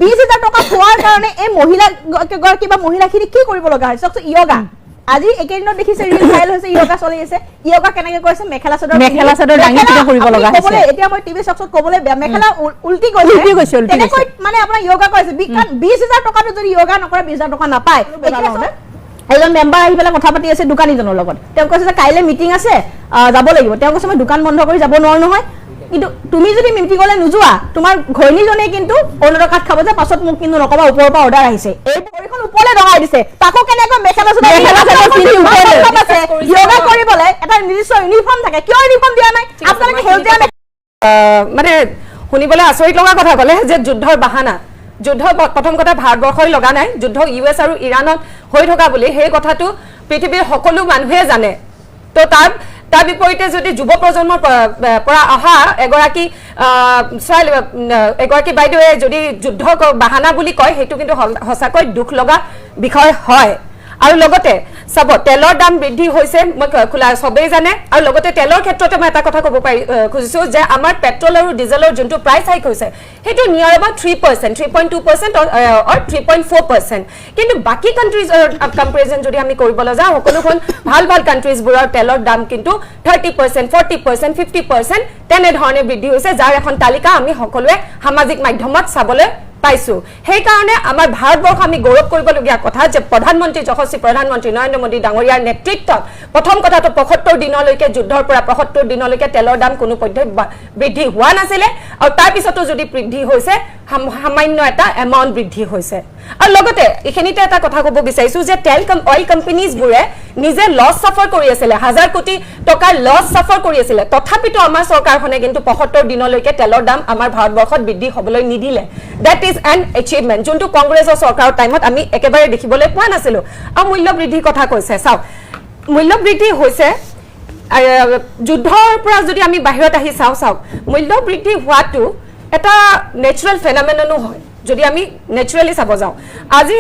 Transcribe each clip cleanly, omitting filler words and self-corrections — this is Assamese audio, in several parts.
20,000 টকা পোৱাৰ কাৰণে এই মহিলা গৰাকী বা মহিলাখিনি কি কৰিব লগা হয় চাওক য়োগা আজি একেদিনত দেখিছে ৰিল ভাইৰেল হৈছে য়োগা চলি আছে য়োগা কেনেকৈ কৰিছে মেখেলা চাদৰ দাঙি পিটা কৰিব লগা হৈছে এতিয়া মই টিভি চকচত ক'বলৈ বেয়া মেখেলা উল্টি গৈছে তেনেকৈ মানে আপোনাৰ য়োগা কৰিছে 20,000 টকাটো যদি য়োগা নকৰে 20,000 টকা নাপায় এজন মেম্বাৰ আহি পেলাই কথা পাতি আছে দোকানীজনৰ লগত তেওঁ কৈছে যে কাইলৈ মিটিং আছে যাব লাগিব তেওঁ কৈছে মই দোকান বন্ধ কৰি যাব নোৱাৰো নহয় কিন্তু তুমি যদি মিটিংলৈ নোযোৱা তোমাৰ ঘৈণীজনে কিন্তু অন্য কাট খাব যে পাছত মোক কিন্তু নকবা ওপৰৰ পৰা অৰ্ডাৰ আহিছে এই পৰিখন ওপৰলৈ দগাই দিছে তাকো কেনেকৈ মেখেলা চাদৰ পিন্ধি ওপৰলৈ আছে য়োগা কৰিবলৈ এটা নিৰ্দিষ্ট ইউনিফৰ্ম থাকে কিয় ইউনিফৰ্ম দিয়া নাই আপোনালোকে হেলজিয়া মানে শুনিবলৈ আচৰিত লগা কথা ক'লে যে যুদ্ধৰ বাহানা যুদ্ধ প্ৰথম কথা ভাৰতবৰ্ষই লগা নাই যুদ্ধ ইউএছ আৰু ইৰাণত হৈ থকা বুলি সেই কথাটো পৃথিৱীৰ সকলো মানুহে জানে তো তাৰ বিপৰীতে যদি যুৱ প্ৰজন্মৰ পৰা অহা এগৰাকী বাইদেৱে যদি যুদ্ধ বাহানা বুলি কয় সেইটো কিন্তু সঁচাকৈ দুখ লগা বিষয় হয় আৰু লগতে চাব তেলৰ দাম বৃদ্ধি হৈছে মই খোলা সবেই জানে আৰু লগতে তেলৰ ক্ষেত্ৰতে মই এটা কথা ক'ব খুজিছোঁ যে আমাৰ পেট্ৰল আৰু ডিজেলৰ যোনটো প্ৰাইচ হাইক হৈছে সেইটো নিয়াৰ এবাউট 3%, 3.2% or 3.4%. কিন্তু বাকি কাণ্ট্ৰিজৰ কম্পেৰিজন যদি আমি কৰিবলৈ যাওঁ সকলোখন ভাল কাণ্ট্ৰিজবোৰৰ তেলৰ দাম কিন্তু 30%, 40%, 50% তেনেধৰণে বৃদ্ধি হৈছে যাৰ এখন তালিকা আমি সকলোৱে সামাজিক মাধ্যমত চাবলৈ পাইছো সেই কাৰণে আমাৰ ভাৰতবৰ্ষ আমি গৌৰৱ কৰিবলগীয়া কথা যে প্ৰধানমন্ত্ৰী যশস্বী প্ৰধানমন্ত্ৰী নৰেন্দ্ৰ মোদী ডাঙৰীয়াৰ নেতৃত্বত প্ৰথম কথাটো 75 দিনলৈকে যুদ্ধৰ পৰা 75 দিনলৈকে তেলৰ দাম কোনো পধ্যেই বৃদ্ধি হোৱা নাছিলে আৰু তাৰ পিছতো যদি বৃদ্ধি হৈছে সামান্য এটা এমাউন্ট বৃদ্ধি হৈছে আৰু লগতে এখিনিতে এটা কথা ক'ব বিচাৰিছো যে অইল কোম্পানীজবোৰে নিজে লছ সাফাৰ কৰি আছিল 1000 কোটি টকাৰ লছ সাফাৰ কৰি আছিল তথাপিতো আমাৰ চৰকাৰখনে কিন্তু 75 দিনলৈকে তেলৰ দাম আমাৰ ভাৰতবৰ্ষত বৃদ্ধি হ'বলৈ নিদিলে that is an achievement যোনটো কংগ্ৰেছৰ চৰকাৰৰ টাইমত আমি একেবাৰে দেখিবলৈ পোৱা নাছিলো আৰু মূল্য বৃদ্ধিৰ কথা কৈছে চাওক মূল্য বৃদ্ধি হৈছে যুদ্ধৰ পৰা যদি আমি বাহিৰত আহি চাওক মূল্য বৃদ্ধি হোৱাটো এটা নেচাৰেল ফেনোমেননো হয় যদি আমি নেচাৰেলি চাব যাওঁ আজি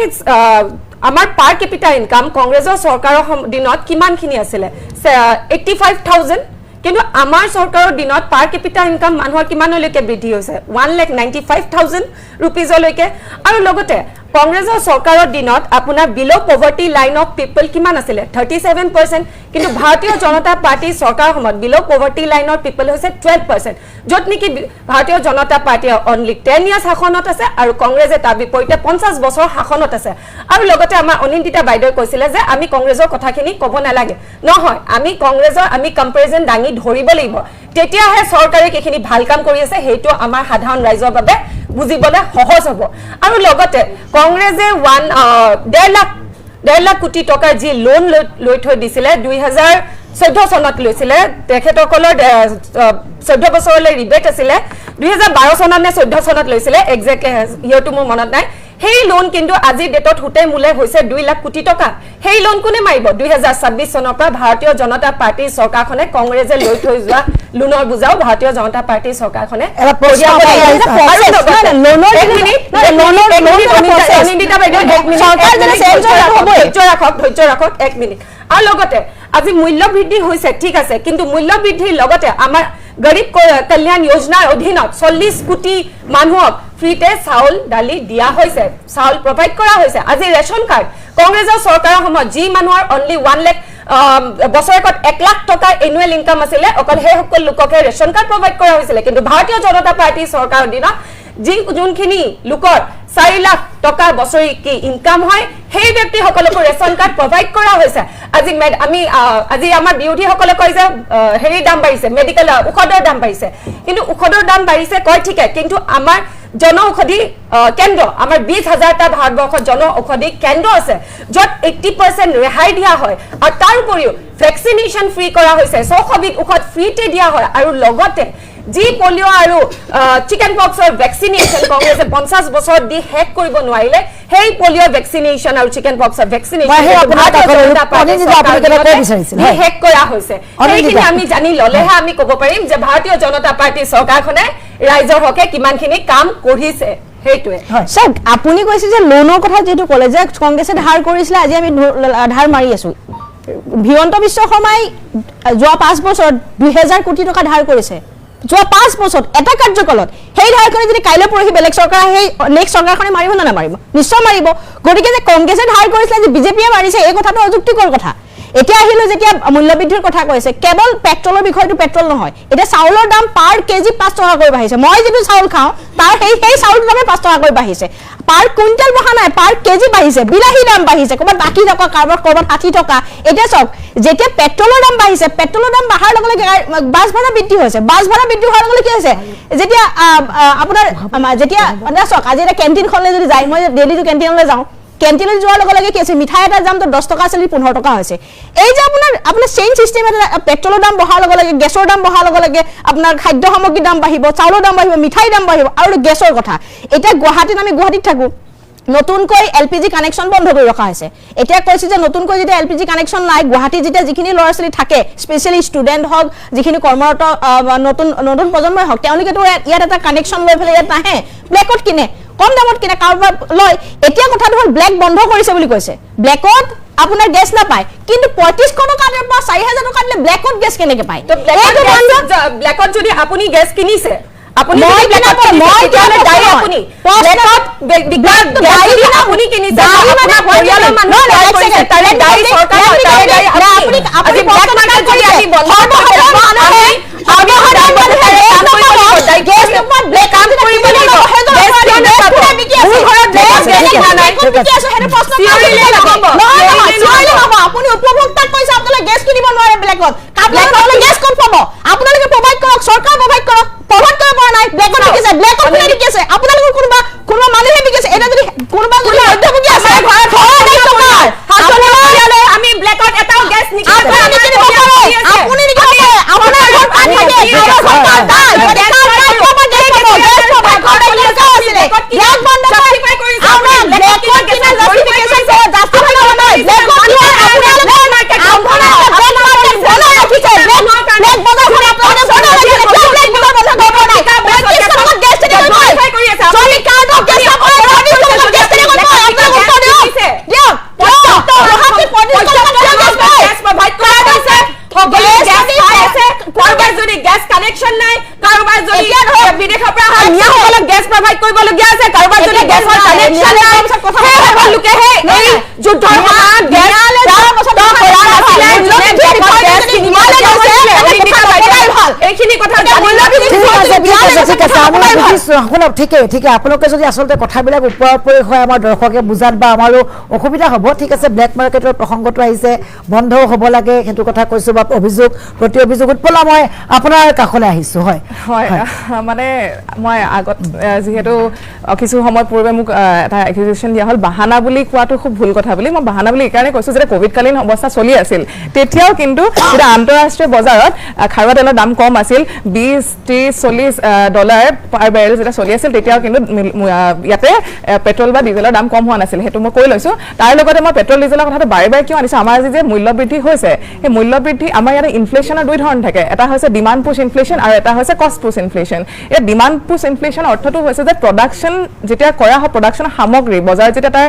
আমাৰ পাৰ কেপিটা ইনকাম কংগ্ৰেছৰ চৰকাৰৰ দিনত কিমানখিনি আছিলে 85,000 কিন্তু আমাৰ চৰকাৰৰ দিনত পাৰ কেপিটা ইনকাম মানুহৰ কিমানলৈকে বৃদ্ধি হৈছে 1,95,000 ৰুপিজলৈকে আৰু লগতে কংগ্ৰেছৰ চৰকাৰৰ দিনত আপোনাৰ বিলো পভাৰ্টি লাইন অফ পিপল কিমান আছিলে 37% কিন্তু ভাৰতীয় জনতা পাৰ্টি চৰকাৰৰ সময়ত বিলো পভাৰ্টি লাইনৰ পিপল হৈছে 12% য'ত নেকি ভাৰতীয় জনতা পাৰ্টিয়ে অনলি 10 ইয়াৰ্ছ শাসনত আছে আৰু কংগ্ৰেছে তাৰ বিপৰীতে 50 বছৰ শাসনত আছে আৰু লগতে আমাৰ অনিন্দিতা বাইদেৱে কৈছিলে যে আমি কংগ্ৰেছৰ কথাখিনি ক'ব নালাগে নহয় আমি কংগ্ৰেছৰ আমি কম্পেৰিজন দাঙি ধৰিব লাগিব তেতিয়াহে চৰকাৰে কিখিনি ভাল কাম কৰি আছে সেইটো আমাৰ সাধাৰণ ৰাইজৰ বাবে বুজিবলৈ সহজ হ'ব আৰু লগতে কংগ্ৰেছে 1.5 লাখ কোটি টকাৰ যি লোন লৈ থৈ দিছিলে 2014 চনত লৈছিলে তেখেতসকলৰ 14 বছৰলৈ ৰিবেট আছিলে 2012 চনত নে 14 চনত লৈছিলে এক্সাক্ট ইয়েৰটো মোৰ মনত নাই সেই লোন কিন্তু আজি ডেটত হুতে মুলে হৈছে 2 লাখ কোটি টকা সেই লোন কোনে মাৰিব 2026 চনৰ পৰা ভাৰতীয় জনতা পাৰ্টিৰ চৰকাৰখনে কংগ্ৰেছে লৈ থৈ যোৱা লোনৰ বুজাও ভাৰতীয় জনতা পাৰ্টিৰ চৰকাৰখনে ধৈৰ্য ৰাখক 1 মিনিট আৰু লগতে আজি মূল্য বৃদ্ধি হৈছে ঠিক আছে কিন্তু মূল্য বৃদ্ধিৰ লগতে আমাৰ গৰীব কল্যাণ যোজনাৰ অধীনত 40 কোটি মানুহক ফ্ৰীতে চাউল দালি দিয়া হৈছে চাউল প্ৰভাইড কৰা হৈছে আজি ৰেশন কাৰ্ড কংগ্ৰেছৰ চৰকাৰৰ সময়ত যি মানুহৰ অনলি 1 লাখ বছৰেকত 1 লাখ টকা এনুৱেল ইনকাম আছিলে অকল সেই সকল লোককে ৰেশন কাৰ্ড প্ৰভাইড কৰা হৈছিলে কিন্তু ভাৰতীয় জনতা পাৰ্টিৰ চৰকাৰৰ দিনত যোনখিনি লোকৰ 4 লাখ টকা বছৰি কি ইনকাম হয় সেই ব্যক্তিসকলকো ৰেশন কাৰ্ড প্ৰভাইড কৰা হৈছে আজি আমাৰ বিৰোধী সকলে কয় যে হেৰি দাম বাঢ়িছে মেডিকেল ঔষধৰ দাম বাঢ়িছে কিন্তু ঔষধৰ দাম বাঢ়িছে কয় ঠিকে কিন্তু আমাৰ জনঔষধি কেন্দ্ৰ আমাৰ 20,000টা ভাৰতবৰ্ষত জনঔষধি কেন্দ্ৰ আছে য'ত 80% ৰেহাই দিয়া হয় আৰু তাৰ উপৰিও ভেকচিনেশ্যন ফ্ৰী কৰা হৈছে 100 বিধ ঔষধ ফ্ৰীতে দিয়া হয় আৰু লগতে যি পলিঅ' আৰু চিকেন পক্সৰ ভেকচিনেশ্যন কংগ্ৰেছে 50 বছৰ দি শেষ কৰিব নোৱাৰিলে সেই পলিঅ' ভেকচিনেশ্যন আৰু চিকেন পক্সৰ ভেকচিনেশ্যন শেষ কৰা হৈছে সেইখিনি আমি জানি ল'লেহে আমি ক'ব পাৰিম যে ভাৰতীয় জনতা পাৰ্টিৰ চৰকাৰখনে ৰাইজৰ হকে কিমানখিনি কাম কৰিছে সেইটোৱে চাওক আপুনি কৈছে যে লোনৰ কথা যেটো ক'লে যে কংগ্ৰেছে ধাৰ কৰিছিলে আজি আমি ধাৰ মাৰি আছো হিমন্ত বিশ্ব শৰ্মাই যোৱা 5 বছৰত 2000 কোটি টকা ধাৰ কৰিছে যোৱা 5 বছৰত এটা কাৰ্যকালত সেই ধাৰখনে যদি কাইলৈ পৰহি বেলেগ চৰকাৰ সেই নেক্সট চৰকাৰখনে মাৰিব না নামাৰিব নিশ্চয় মাৰিব গতিকে যে কংগ্ৰেছে ধাৰ কৰিছিলে যে বিজেপিয়ে মাৰিছে এই কথাটো অযুক্তিকৰ কথা এতিয়া আহিলো যেতিয়া মূল্যবৃদ্ধিৰ কথা কৈছে কেৱল পেট্ৰলৰ বিষয়টো পেট্ৰল নহয় এটা চাউলৰ দাম পাৰ কেজি 5 টকা কৰি বাঢ়িছে মই যেটো চাউল খাওঁ তাৰ সেই চাউলৰ দাম 5 টকা কৰি বাঢ়িছে পাৰ কুইণ্টেল বহা নাই পাৰ কেজি বাঢ়িছে বিলাহী দাম বাঢ়িছে ক'ৰবাত 80 টকা ক'ৰবাত 60 টকা এতিয়া চাওক যেতিয়া পেট্ৰলৰ দাম বাঢ়িছে পেট্ৰলৰ দাম বঢ়াৰ লগে লগে বাছ ভাড়া বৃদ্ধি হৈছে বাছ ভাড়া বৃদ্ধি হোৱাৰ লগে লগে কি হৈছে যেতিয়া আপোনাৰ যেতিয়া চাওক আজি এটা কেণ্টিনখনলৈ যদি যায় মই দিল্লীটো কেণ্টিনলৈ যাওঁ কেণ্টিনত যোৱাৰ লগে লগে কি আছে মিঠাই এটা দাম তো 10 টকা আছিল 15 টকা হৈছে এই যে আপোনাৰ চেইন সিস্টেম এটা পেট্ৰলৰ দাম বঢ়াৰ লগে লগে গেছৰ দাম বঢ়াৰ লগে লগে আপোনাৰ খাদ্য সামগ্ৰীৰ দাম বাঢ়িব চাউলৰ দাম বাঢ়িব মিঠাই দাম বাঢ়িব আৰু গেছৰ কথা এটা আমি গুৱাহাটীত থাকো নতুনকৈ এলপিজি কানেকশন বন্ধ কৰি ৰখা হৈছে এতিয়া কৈছে যে নতুনকৈ যেতিয়া এলপিজি কানেকশন নাই গুৱাহাটী যেতিয়া যিখিনি ল'ৰা-ছোৱালী থাকে স্পেশালি ষ্টুডেন্ট হক যিখিনি কৰ্মৰত নতুন প্ৰজন্মই হক তেওঁলোকে তো ইয়াত এটা কানেকশন লৈ ফেলে ইয়াত নাহে ব্লেকত কিনে কম দামত কিনে কাৰোবাৰ লয় এতিয়া কথাটো হল ব্লেক বন্ধ কৰিছে বুলি কৈছে ব্লেকত আপোনাৰ গেছ না পায় কিন্তু 35 টকাৰ পৰা 4000 টকা দিলে ব্লেকত গেছ কেনেকে পায় তো ব্লেকত যদি আপুনি গেছ কিনিছে আপুনি আপুনি কিনিছে আপোনাৰ পৰিয়ালৰ মানুহ তাৰে দায়ী চৰকাৰ আপুনি উপভোক্তাক কৈছে আপোনালোকে গেছ কিনিব নোৱাৰে ব্লেকত গেছ ক'ত পাব আপোনালোকে প্ৰভাইড কৰক চৰকাৰ প্ৰভাইড কৰক প্ৰভাইড কৰিব পৰা নাই ব্লেকত বিকিছে ব্লেকত কোনে বিকিছে আপোনালোকৰ কোনোবা মানুহে বিকিছে এটা যদি কোনোবা যদি মধ্যভোগী আছে আমি ব্লেকত এটাও গেছ নিকিনিব আপুনি নিকিনিব আপোনাৰ ঘৰ পান থাকে চৰকাৰ দায় ঠিকে আপোনালোকে যদি আচলতে কথাবিলাক ওপৰা-ওপৰি হয় আমাৰ দৰ্শকে বুজাত বা আমাৰো অসুবিধা হ'ব ঠিক আছে ব্লেক মাৰ্কেটৰ প্ৰসংগটো আহিছে বন্ধও হ'ব লাগে সেইটো কথা কৈছো বা অভিযোগ প্ৰতি অভিযোগ উৎপলা মই আপোনাৰ কাষলৈ আহিছো হয় মানে মই আগত যেহেতু কিছু সময় পূৰ্বে মোক এটা একুজিশন দিয়া হ'ল বাহানা বুলি কোৱাটো খুব ভুল কথা বুলি মই বাহানা বুলি এইকাৰণে কৈছো যে কোভিডকালীন অৱস্থা চলি আছিল তেতিয়াও কিন্তু এটা আন্তঃৰাষ্ট্ৰীয় বজাৰত খাৰুৱা তেলৰ দাম কম আছিল 20-30-40 ডলাৰ পাৰ বেৰেল যেটা চলি আছিল তেতিয়াও কিন্তু ইয়াতে পেট্ৰল বা ডিজেলৰ দাম কম হোৱা নাছিল সেইটো মই কৈ লৈছো তাৰ লগতে মই পেট্ৰল ডিজেলৰ কথাটো বাৰে বাৰে কিয় আনিছো আমাৰ যে মূল্য বৃদ্ধি হৈছে সেই মূল্য বৃদ্ধি আমাৰ ইয়াতে ইনফ্লেশ্যনৰ দুই ধৰণ থাকে এটা হৈছে ডিমাণ্ড পুছ ইনফ্লেশ্যন আৰু এটা হৈছে কষ্ট পুছ ইনফ্লেশ্যন এই ডিমাণ্ড পুছ ইনফ্লেশ্যন অৰ্থটো হৈছে যে প্ৰডাকশ্যন যেতিয়া কৰা হয় প্ৰডাকশ্যন সামগ্ৰী বজাৰত যেতিয়া তাৰ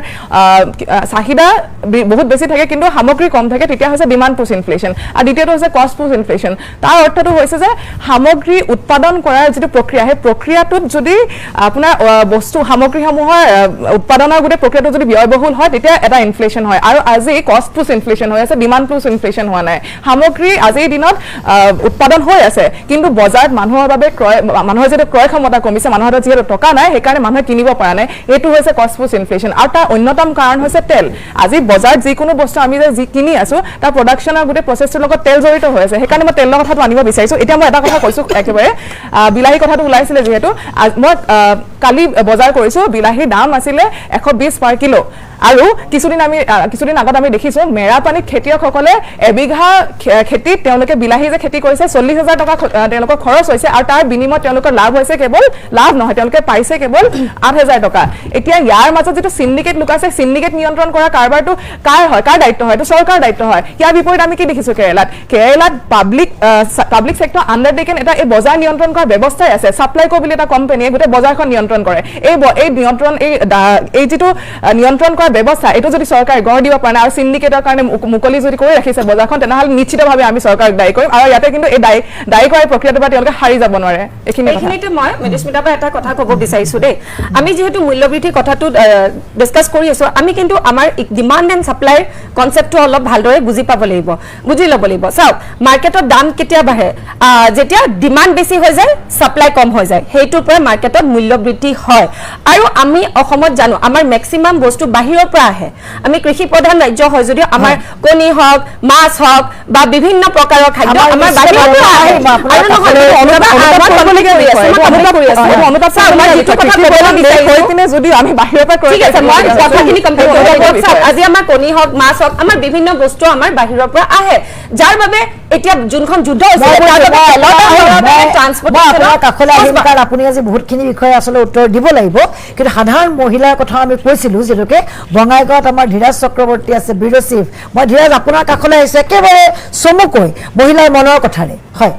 চাহিদা বহুত বেছি থাকে কিন্তু সামগ্ৰী কম থাকে তেতিয়া হৈছে ডিমাণ্ড পুছ ইনফ্লেশ্যন আৰু দ্বিতীয়টো হৈছে কষ্ট পুছ ইনফ্লেশ্যন তাৰ অৰ্থটো হৈছে যে সামগ্ৰী উৎপাদন কৰাৰ যিটো প্ৰক্ৰিয়া সেই প্ৰক্ৰিয়াটোত যদি আপোনাৰ বস্তু সামগ্ৰীসমূহৰ উৎপাদনৰ গোটেই প্ৰক্ৰিয়াটো যদি ব্যয়বহুল হয় তেতিয়া এটা ইনফ্লেশ্যন হয় আৰু আজি কষ্ট পুছ ইনফ্লেশ্যন হৈ আছে ডিমাণ্ড পুছ ইনফ্লেশ্যন হোৱা নাই সামগ্ৰী আজিৰ দিনত উৎপাদন হৈ আছে কিন্তু বজাৰত মানুহৰ বাবে মানুহৰ যিটো ক্ৰয় ক্ষমতা কমিছে মানুহৰ যিহেতু টকা নাই সেইকাৰণে মানুহে কিনিব পৰা নাই এইটো হৈছে কষ্ট পুছ ইনফ্লেশ্যন আৰু তাৰ অন্যতম কাৰণ হৈছে তেল আজি বজাৰত যিকোনো বস্তু আমি যে কিনি আছো তাৰ প্ৰডাকশ্যনৰ গোটেই প্ৰচেছটোৰ লগত তেল জড়িত হৈ আছে সেইকাৰণে মই তেলৰ কথাটো আনিব বিচাৰিছো এতিয়া মই এটা কথা কৈছো একেবাৰে বিলাহী কথাটো ওলাইছিলে যিহেতু মই কালি বজাৰ কৰিছো বিলাহীৰ দাম আছিলে 120 পাৰ কিলো আৰু কিছুদিন আগত আমি দেখিছো মেৰাপানীত খেতিয়কসকলে এবিঘা খেতিত তেওঁলোকে বিলাহী যে খেতি কৰিছে 40,000 টকা তেওঁলোকৰ খৰচ হৈছে আৰু তাৰ বিনিময়ত তেওঁলোকৰ লাভ হৈছে কেৱল লাভ নহয় তেওঁলোকে পাইছে কেৱল 8,000 টকা এতিয়া ইয়াৰ মাজত যেটো সিন্ডিকেট লোক আছে সিন্ডিকেট নিয়ন্ত্ৰণ কৰা কাৰবাৰটো কাৰ হয় কাৰ দায়িত্ব হয় তো চৰকাৰৰ দায়িত্ব হয় ইয়াৰ বিপৰীত আমি কি দেখিছো কেৰালাত পাব্লিক সেক্টৰ আন্ডাৰটেকেন এটা এই বজাৰ নিয়ন্ত্ৰণ কৰাৰ ব্যৱস্থাই আছে সাপ্লাইকো বুলি এটা কোম্পানীয়ে গোটেই বজাৰখন নিয়ন্ত্ৰণ কৰে এই নিয়ন্ত্ৰণ এই যিটো নিয়ন্ত্ৰণ কৰা ব্যৱস্থা এইটো যদি চৰকাৰে গঢ় দিব পাৰে আৰু চিণ্ডিকেটৰ কাৰণে মুকলি যদি কৰি ৰাখিছে বজাৰখন তেনেহ'লে নিশ্চিতভাৱে আমি চৰকাৰক দায়ী কৰিম আৰু ইয়াতে কিন্তু এই দায়ী কৰাৰ প্ৰক্ৰিয়াটোৰ পৰা তেওঁলোকে সাৰি যাব নোৱাৰে এইখিনিতে মই মৃদুস্মিতা বা এটা কথা ক'ব বিচাৰিছো দেই আমি যিহেতু মূল্যবৃদ্ধি কথাটো ডিছকাছ কৰি আছো আমি কিন্তু আমাৰ ডিমাণ্ড এণ্ড ছাপ্লাইৰ কনচেপ্টটো অলপ ভালদৰে বুজি ল'ব লাগিব চাওক মাৰ্কেটত দাম কেতিয়া বাঢ়ে যেতিয়া ডিমাণ্ড বেছি হৈ যায় ছাপ্লাই কম হৈ যায় সেইটোৰ পৰা মাৰ্কেটত মূল্য বৃদ্ধি হয় আৰু আমি অসমত জানো আমাৰ মেক্সিমাম বস্তু বাহিৰৰ পৰা আহে আমি কৃষি প্ৰধান ৰাজ্য হয় যদিও আমাৰ কণী হওক মাছ হওক বা বিভিন্ন প্ৰকাৰৰ খাদ্য আমাৰ বাহিৰৰ পৰা আহে আৰু নহয় যদি আমি বাহিৰৰ পৰা ঠিক আছে মই কথাখিনি কমপ্লিট কৰিব আজি আমাৰ কণী হওক মাছ হওক আমাৰ বিভিন্ন বস্তু আমাৰ বাহিৰৰ পৰা আহে যাৰ বাবে এতিয়া যোনখন যুদ্ধ আপুনি আজি বহুতখিনি বিষয়ে আচলতে উত্তৰ দিব লাগিব কিন্তু সাধাৰণ মহিলাৰ কথা আমি কৈছিলো যিহেতুকে বঙাইগাঁৱত আমাৰ ধীৰাজ চক্ৰৱৰ্তী আছে ব্যুৰ' চিফ মই ধীৰাজ আপোনাৰ কাষলৈ আহিছে একেবাৰে চমুকৈ মহিলাৰ মনৰ কথাৰে হয়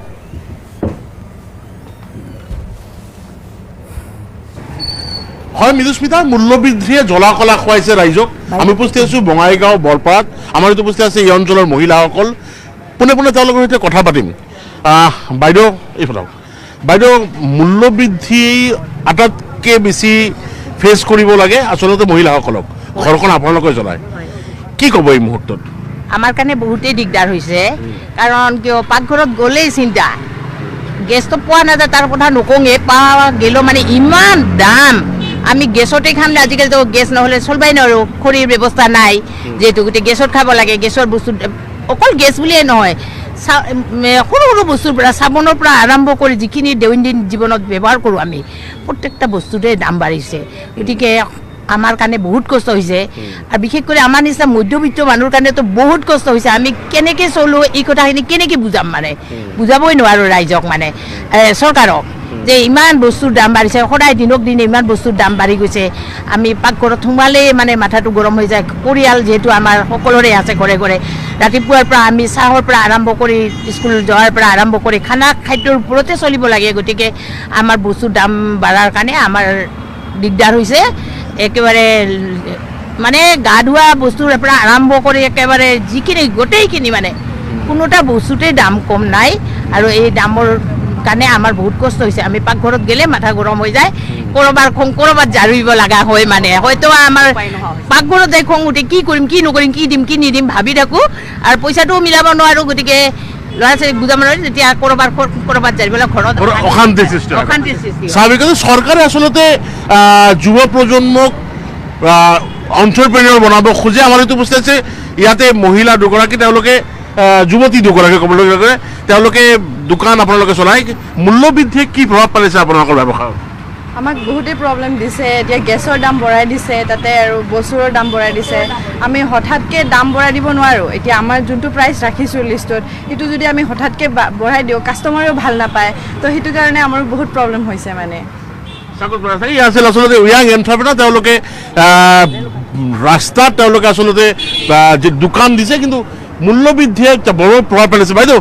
হয় মৃদুস্মিতা মূল্যবৃদ্ধিয়ে জ্বলা-কলা খুৱাইছে ৰাইজক আমি উপস্থিত আছো বঙাইগাঁও বৰপাৰাত আমাৰ এইটো উপস্থিত আছে এই অঞ্চলৰ মহিলাসকল পোনে পোনে তেওঁলোকৰ সৈতে কথা পাতিম বাইদেউ এইফালে বাইদেউ মূল্যবৃদ্ধি আটাইতকৈ বেছি ফেচ কৰিব লাগে আচলতে মহিলাসকলক ঘৰখন আপোনালোকে জ্বলায় কি ক'ব এই মুহূৰ্তত আমাৰ কাৰণে বহুতেই দিগদাৰ হৈছে কাৰণ কিয় পাকঘৰত গ'লেই চিন্তা গেছটো পোৱা নাযায় তাৰ কথা নকওঁগে পোৱা গেলেও মানে ইমান দাম আমি গেছতে খাম আজিকালিতো গেছ নহ'লে চলবাই নোৱাৰোঁ খৰিৰ ব্যৱস্থা নাই যিহেতু গোটেই গেছত খাব লাগে গেছৰ বস্তু অকল গেছ বুলিয়ে নহয় সৰু সৰু বস্তুৰ পৰা চাবোনৰ পৰা আৰম্ভ কৰি যিখিনি দৈনন্দিন জীৱনত ব্যৱহাৰ কৰোঁ আমি প্ৰত্যেকটা বস্তুতে দাম বাঢ়িছে গতিকে আমাৰ কাৰণে বহুত কষ্ট হৈছে আৰু বিশেষকৈ আমাৰ নিচিনা মধ্যবিত্ত মানুহৰ কাৰণেতো বহুত কষ্ট হৈছে আমি কেনেকৈ চলোঁ এই কথাখিনি কেনেকৈ বুজাম মানে বুজাবই নোৱাৰোঁ ৰাইজক মানে চৰকাৰক যে ইমান বস্তুৰ দাম বাঢ়িছে সদায় দিনক দিনে ইমান বস্তুৰ দাম বাঢ়ি গৈছে আমি পাকঘৰত সোমালেই মানে মাথাটো গৰম হৈ যায় পৰিয়াল যিহেতু আমাৰ সকলোৰে আছে ঘৰে ঘৰে ৰাতিপুৱাৰ পৰা আমি চাহৰ পৰা আৰম্ভ কৰি স্কুল যোৱাৰ পৰা আৰম্ভ কৰি খাদ্যৰ ওপৰতে চলিব লাগে গতিকে আমাৰ বস্তুৰ দাম বাঢ়াৰ কাৰণে আমাৰ দিগদাৰ হৈছে একেবাৰে মানে গা ধোৱা বস্তুৰ পৰা আৰম্ভ কৰি একেবাৰে যিখিনি গোটেইখিনি মানে কোনোটা বস্তুতে দাম কম নাই আৰু এই দামৰ কাৰণে আমাৰ বহুত কষ্ট হৈছে আমি পাকঘৰত গ'লে মাথা গৰম হৈ যায় ক'ৰবাত জাৰিব লগা হয় মানে হয়তো আমাৰ পাকঘৰত যাই খং উঠে কি কৰিম কি নকৰিম কি দিম কি নিদিম ভাবি থাকোঁ আৰু পইচাটোও মিলাব নোৱাৰোঁ গতিকে ল'ৰা ছোৱালীক বুজাব নোৱাৰি যেতিয়া ক'ৰবাত যাৰিবলৈ ঘৰত অশান্তিৰ সৃষ্টি স্বাভাৱিক চৰকাৰে আচলতে যুৱ প্ৰজন্মক এণ্টাৰপ্ৰেনিয়ৰ বনাব খোজে আমাৰ এইটো বস্তু আছে ইয়াতে মহিলা দুগৰাকী তেওঁলোকে যুৱতী দুগৰাকী ক'বলৈ গ'লে তেওঁলোকে দোকান আপোনালোকে চলাই মূল্যবৃদ্ধিয়ে কি প্ৰভাৱ পেলাইছে আপোনালোকৰ ব্যৱসায়ত আমাক বহুতেই প্ৰব্লেম দিছে এতিয়া গেছৰ দাম বঢ়াই দিছে তাতে আৰু বস্তুৰৰ দাম বঢ়াই দিছে আমি হঠাৎকৈ দাম বঢ়াই দিব নোৱাৰোঁ এতিয়া আমাৰ যোনটো প্ৰাইচ ৰাখিছোঁ লিষ্টত সেইটো যদি আমি হঠাৎকৈ বঢ়াই দিওঁ কাষ্টমাৰেও ভাল নাপায় তো সেইটো কাৰণে আমাৰ বহুত প্ৰব্লেম হৈছে মানে আছিল আচলতে য়াং এণ্টাৰপ্ৰেনাৰ তেওঁলোকে ৰাস্তাত তেওঁলোকে আচলতে দোকান দিছে কিন্তু মূল্যবৃদ্ধিয়ে বৰ প্ৰভাৱ পেলাইছে বাইদেউ